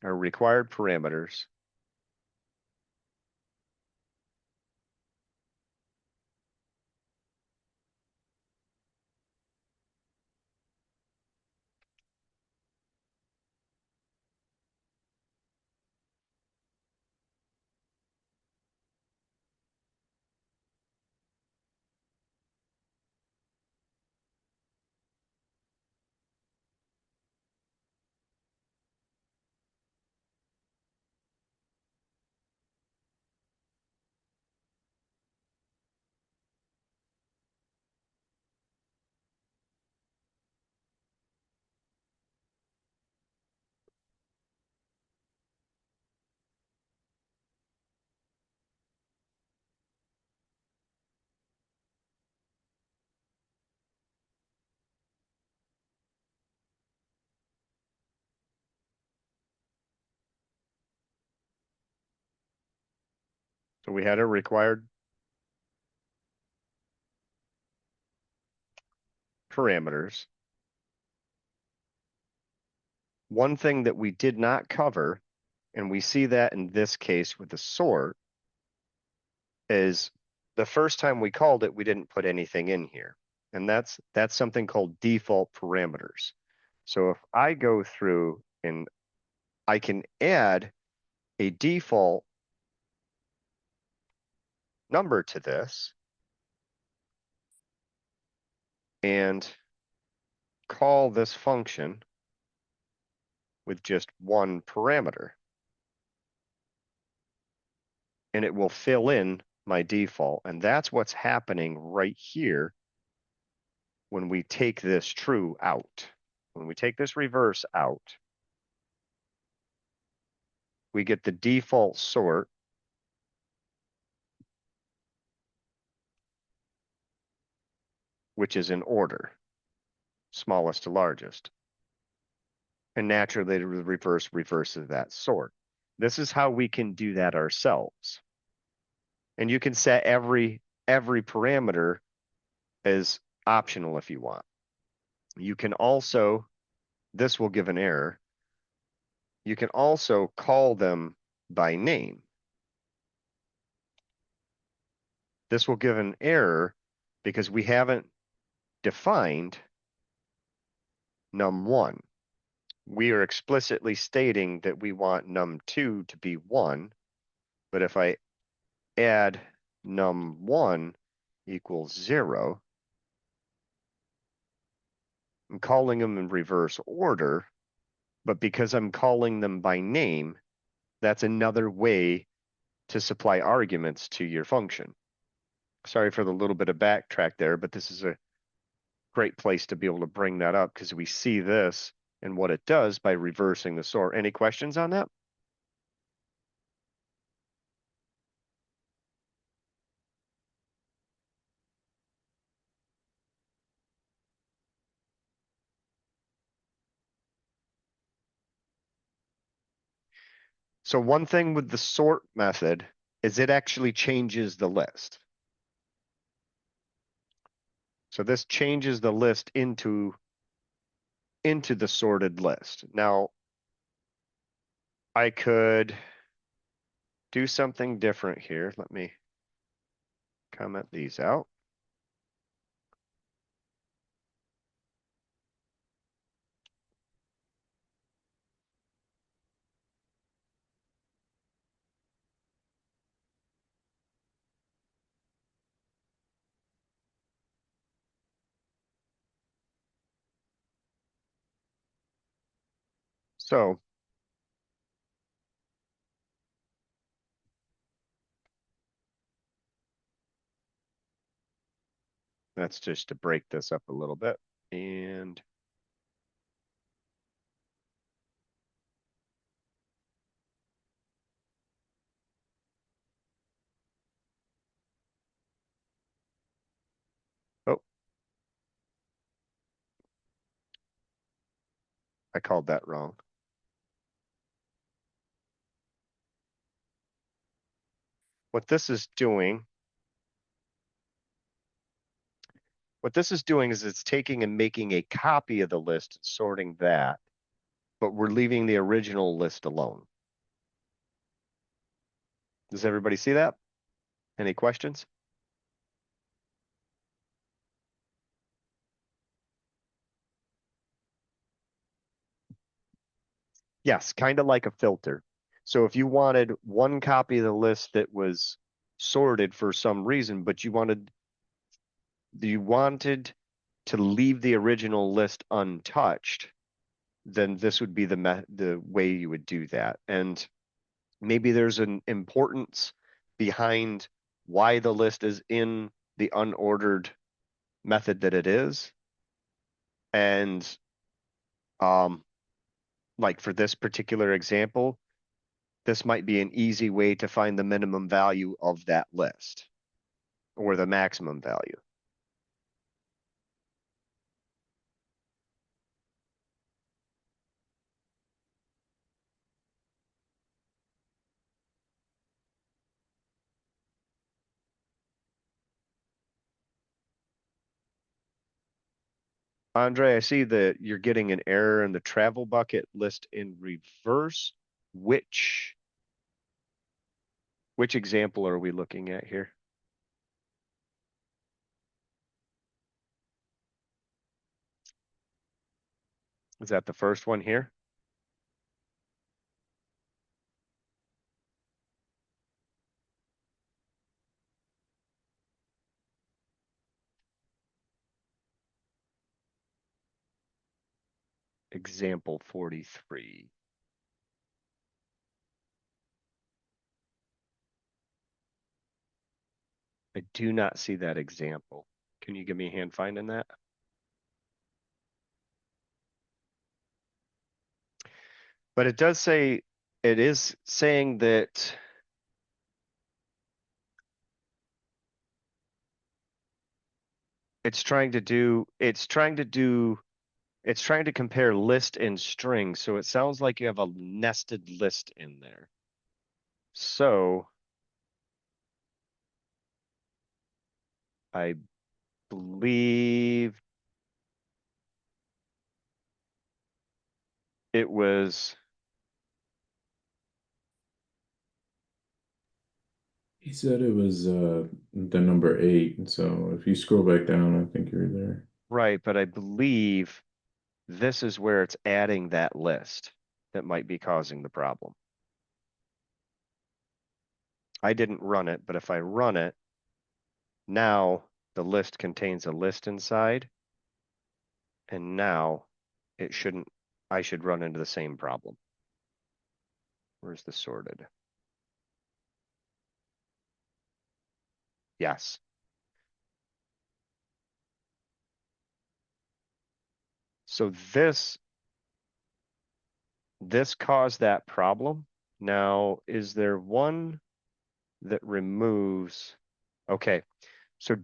Our required parameters. So we had a required parameters. One thing that we did not cover, and we see that in this case with the sort, is the first time we called it, we didn't put anything in here. And that's something called default parameters. So if I go through and I can add a default number to this and call this function with just one parameter. And it will fill in my default. And that's what's happening right here when we take this true out. When we take this reverse out, we get the default sort, which is in order, smallest to largest. And naturally, the reverse reverses that sort. This is how we can do that ourselves. And you can set every parameter as optional if you want. You can also, this will give an error. You can also call them by name. This will give an error because we haven't defined num1. We are explicitly stating that we want num2 to be 1, but if I add num1 equals 0, I'm calling them in reverse order, but because I'm calling them by name, that's another way to supply arguments to your function. Sorry for the little bit of backtrack there, but this is a great place to be able to bring that up because we see this and what it does by reversing the sort. Any questions on that? So one thing with the sort method is it actually changes the list. So this changes the list into the sorted list. Now, I could do something different here. Let me comment these out. So that's just to break this up a little bit. And oh, I called that wrong. What this is doing is it's taking and making a copy of the list, sorting that, but we're leaving the original list alone. Does everybody see that? Any questions? Yes, kind of like a filter. So if you wanted one copy of the list that was sorted for some reason, but you wanted to leave the original list untouched, then this would be the way you would do that. And maybe there's an importance behind why the list is in the unordered method that it is. And like for this particular example, this might be an easy way to find the minimum value of that list or the maximum value. Andre, I see that you're getting an error in the travel bucket list in reverse. Which example are we looking at here? Is that the first one here? Example 43. I do not see that example. Can you give me a hand finding that? But it does say, it is saying that it's trying to compare list and string. So it sounds like you have a nested list in there. So I believe it was, He said it was the number 8. So if you scroll back down, I think you're there. right, but I believe this is where it's adding that list that might be causing the problem. I didn't run it, but if I run it, now the list contains a list inside, and now it shouldn't, I should run into the same problem. Where's the sorted? Yes. So this caused that problem. Now, is there one that removes? Okay, so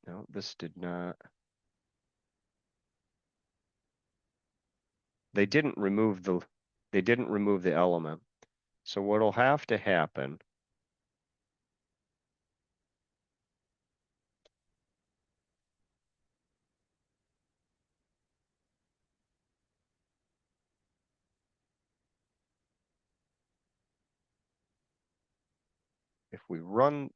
no, this did not. They didn't remove the element. So what'll have to happen, if we run,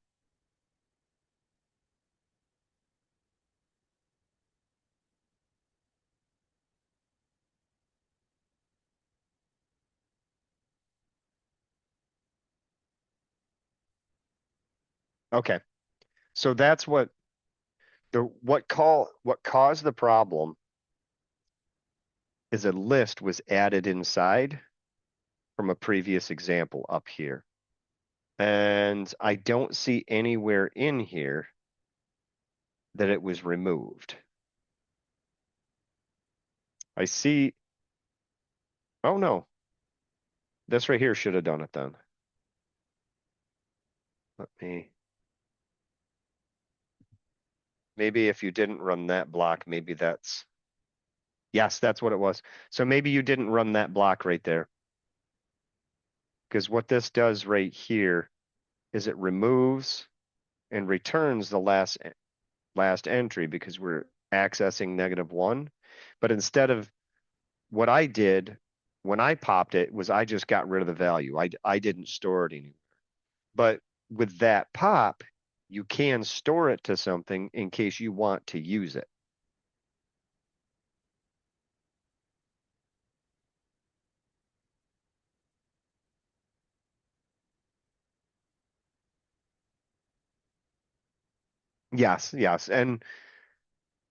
okay, so that's what caused the problem is a list was added inside from a previous example up here. And I don't see anywhere in here that it was removed. I see, oh no, this right here should have done it then. Let me, maybe if you didn't run that block, maybe that's, yes, that's what it was. So maybe you didn't run that block right there. Because what this does right here is it removes and returns the last entry because we're accessing -1. But instead of what I did when I popped it was I just got rid of the value. I didn't store it anymore. But with that pop, you can store it to something in case you want to use it. Yes, yes. And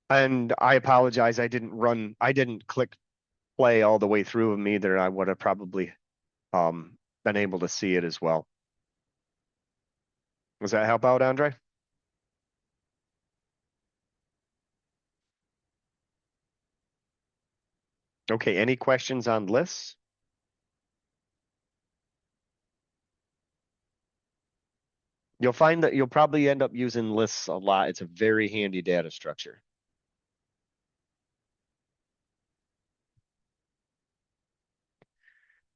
I apologize. I didn't click play all the way through them either. I would have probably been able to see it as well. Does that help out, Andre? Okay, any questions on lists? You'll find that you'll probably end up using lists a lot. It's a very handy data structure.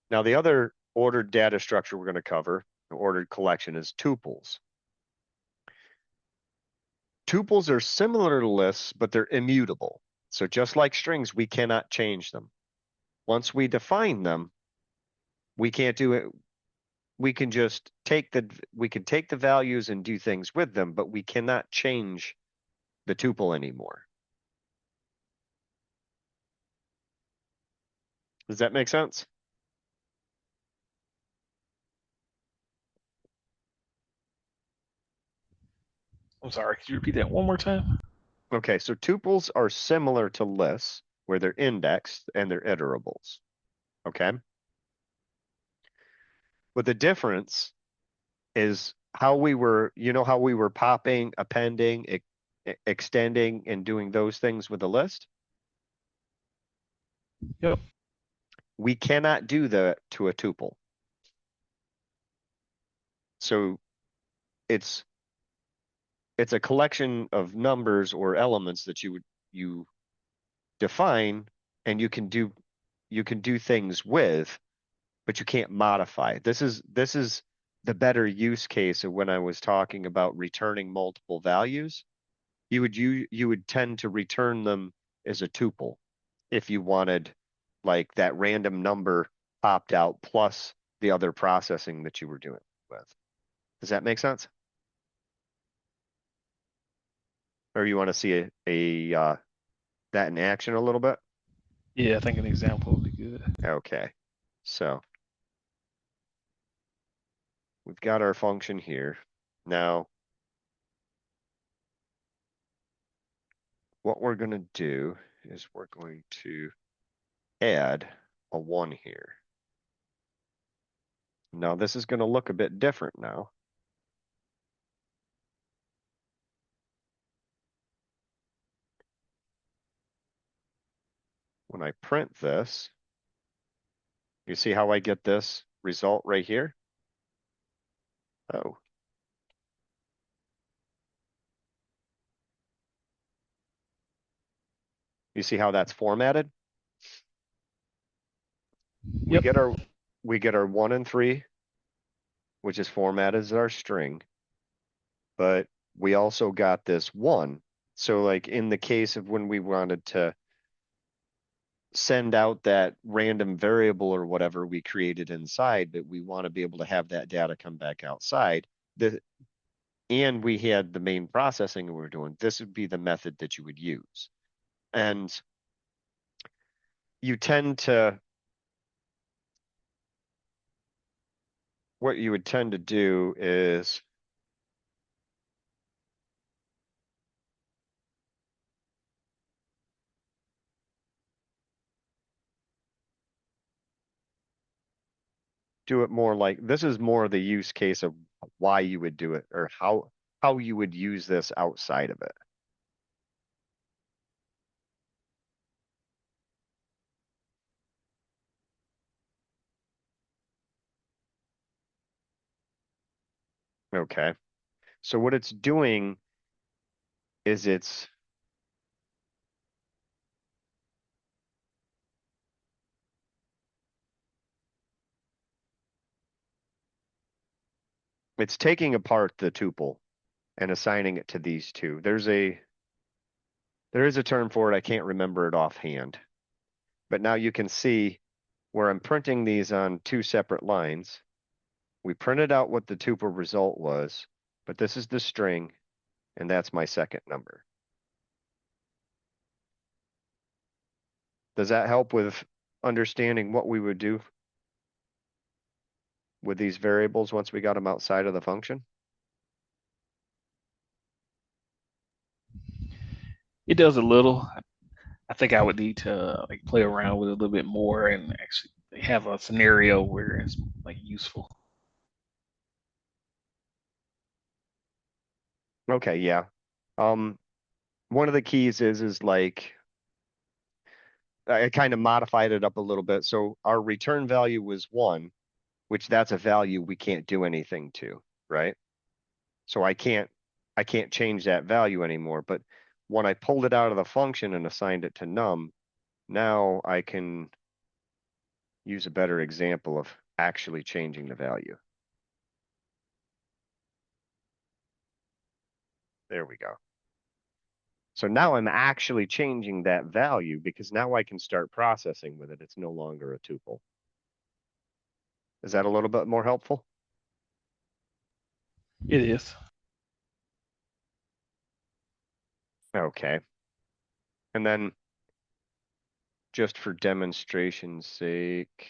Now, the other ordered data structure we're going to cover, the ordered collection, is tuples. Tuples are similar to lists, but they're immutable. So just like strings, we cannot change them. Once we define them, we can't do it. We can just take the values and do things with them, but we cannot change the tuple anymore. Does that make sense? I'm sorry, could you repeat that one more time? Okay, so tuples are similar to lists where they're indexed and they're iterables. Okay. But the difference is how we were, how we were popping, appending, extending, and doing those things with a list? Yep. We cannot do that to a tuple. So it's a collection of numbers or elements that you define, and you can do things with, but you can't modify. This is the better use case of when I was talking about returning multiple values. You would tend to return them as a tuple if you wanted like that random number popped out plus the other processing that you were doing with. Does that make sense? Or you want to see that in action a little bit? Yeah, I think an example would be good. Okay. So we've got our function here. Now, what we're going to do is we're going to add a 1 here. Now, this is going to look a bit different now. When I print this, you see how I get this result right here? Oh. You see how that's formatted? We Yep. get our 1 and 3, which is formatted as our string, but we also got this 1. So like in the case of when we wanted to send out that random variable or whatever we created inside, but we want to be able to have that data come back outside. And we had the main processing we were doing. This would be the method that you would use. And you tend to, what you would tend to do is do it more like, this is more the use case of why you would do it or how you would use this outside of it. Okay. So what it's doing is it's taking apart the tuple and assigning it to these two. There is a term for it. I can't remember it offhand. But now you can see where I'm printing these on 2 separate lines. We printed out what the tuple result was, but this is the string, and that's my second number. Does that help with understanding what we would do with these variables once we got them outside of the function? It does a little. I think I would need to like play around with it a little bit more and actually have a scenario where it's like useful. Okay, yeah. One of the keys is like I kind of modified it up a little bit. So our return value was 1, which that's a value we can't do anything to, right? So I can't change that value anymore. But when I pulled it out of the function and assigned it to num, now I can use a better example of actually changing the value. There we go. So now I'm actually changing that value because now I can start processing with it. It's no longer a tuple. Is that a little bit more helpful? It is. Okay. And then just for demonstration's sake,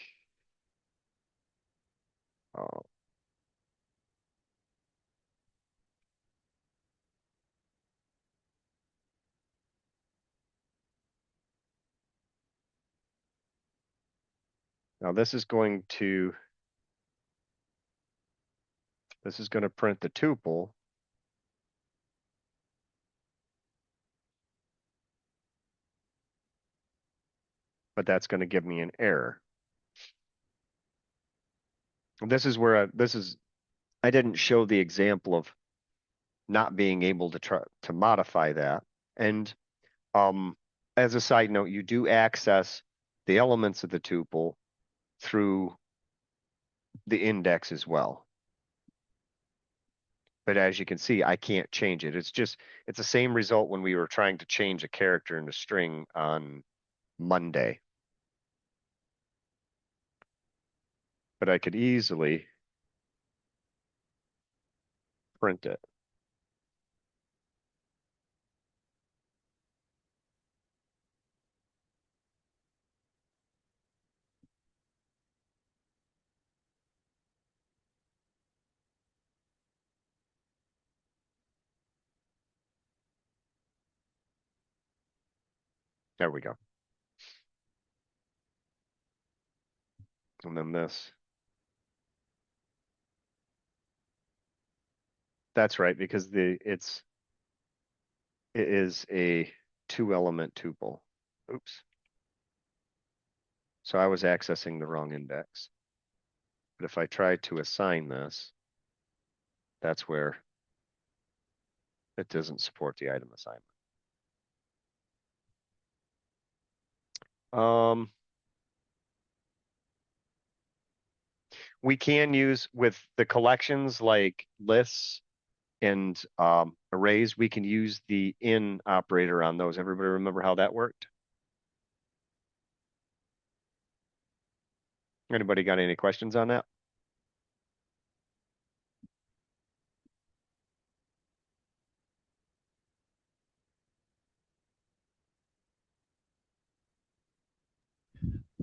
oh, now this is going to print the tuple. But that's going to give me an error. This is where I didn't show the example of not being able to try to modify that. And as a side note, you do access the elements of the tuple through the index as well. But as you can see, I can't change it. It's the same result when we were trying to change a character in a string on Monday. But I could easily print it. There we go. And then this. That's right, because it is a 2-element tuple. Oops. So I was accessing the wrong index. But if I try to assign this, that's where it doesn't support the item assignment. We can use with the collections like lists and arrays, we can use the in operator on those. Everybody remember how that worked? Anybody got any questions on that?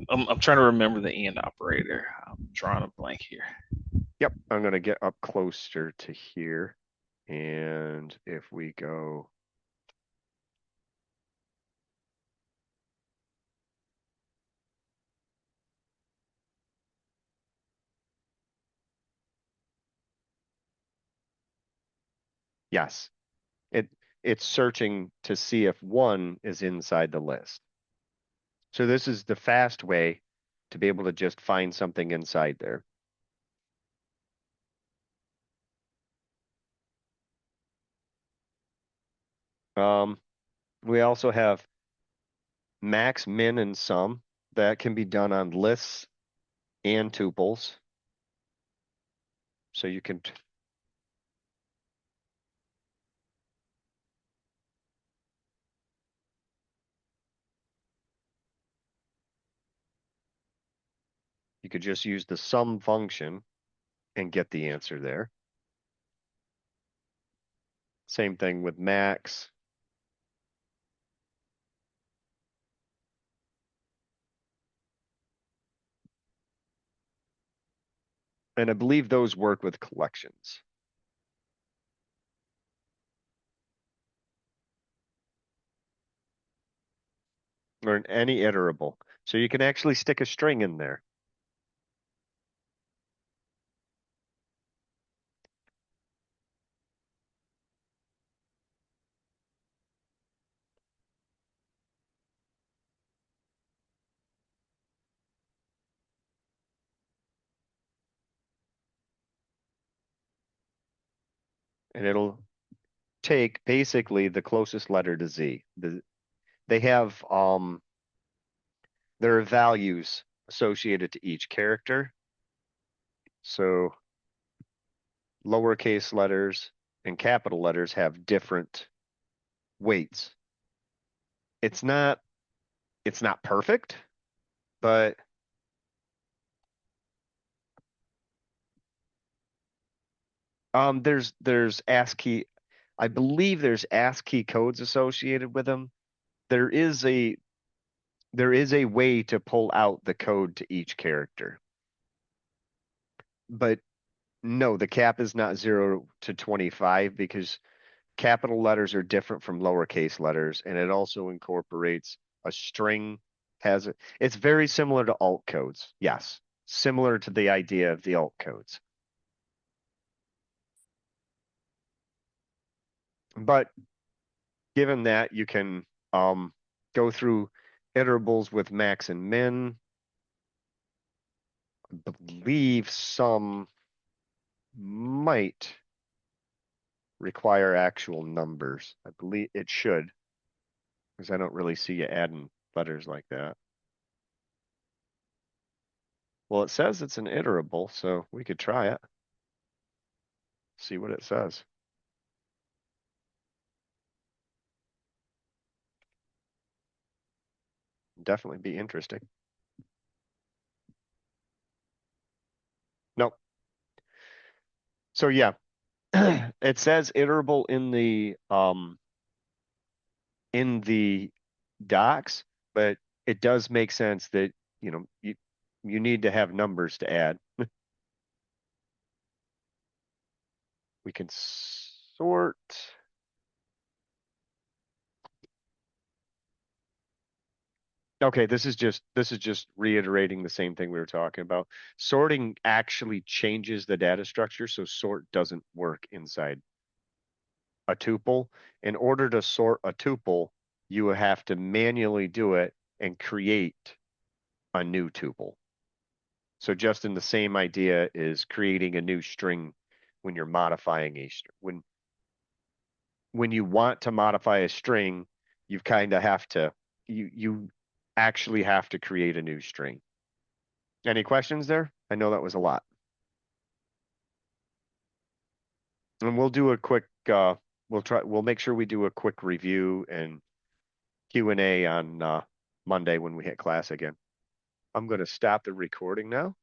I'm trying to remember the end operator. I'm drawing a blank here. Yep, I'm gonna get up closer to here. And if we go yes, it's searching to see if one is inside the list. So this is the fast way to be able to just find something inside there. We also have max, min, and sum. That can be done on lists and tuples. So you can you could just use the sum function and get the answer there. Same thing with max. And I believe those work with collections. Or in any iterable. So you can actually stick a string in there. And it'll take basically the closest letter to Z. They have there are values associated to each character. So lowercase letters and capital letters have different weights. it's not perfect, but there's ASCII. I believe there's ASCII codes associated with them. There is a way to pull out the code to each character. But no, the cap is not 0 to 25 because capital letters are different from lowercase letters, and it also incorporates a string. It's very similar to alt codes. Yes, similar to the idea of the alt codes. But given that, you can go through iterables with max and min. I believe some might require actual numbers. I believe it should, because I don't really see you adding letters like that. Well, it says it's an iterable, so we could try it. See what it says. Definitely be interesting. Nope. So yeah, it says iterable in the docs, but it does make sense that you need to have numbers to add. We can sort. Okay, this is just reiterating the same thing we were talking about. Sorting actually changes the data structure, so sort doesn't work inside a tuple. In order to sort a tuple, you have to manually do it and create a new tuple. So just in the same idea is creating a new string when you're modifying a string. When you want to modify a string, you kind of have to you actually have to create a new string. Any questions there? I know that was a lot. And we'll do a quick we'll make sure we do a quick review and Q&A on Monday when we hit class again. I'm going to stop the recording now.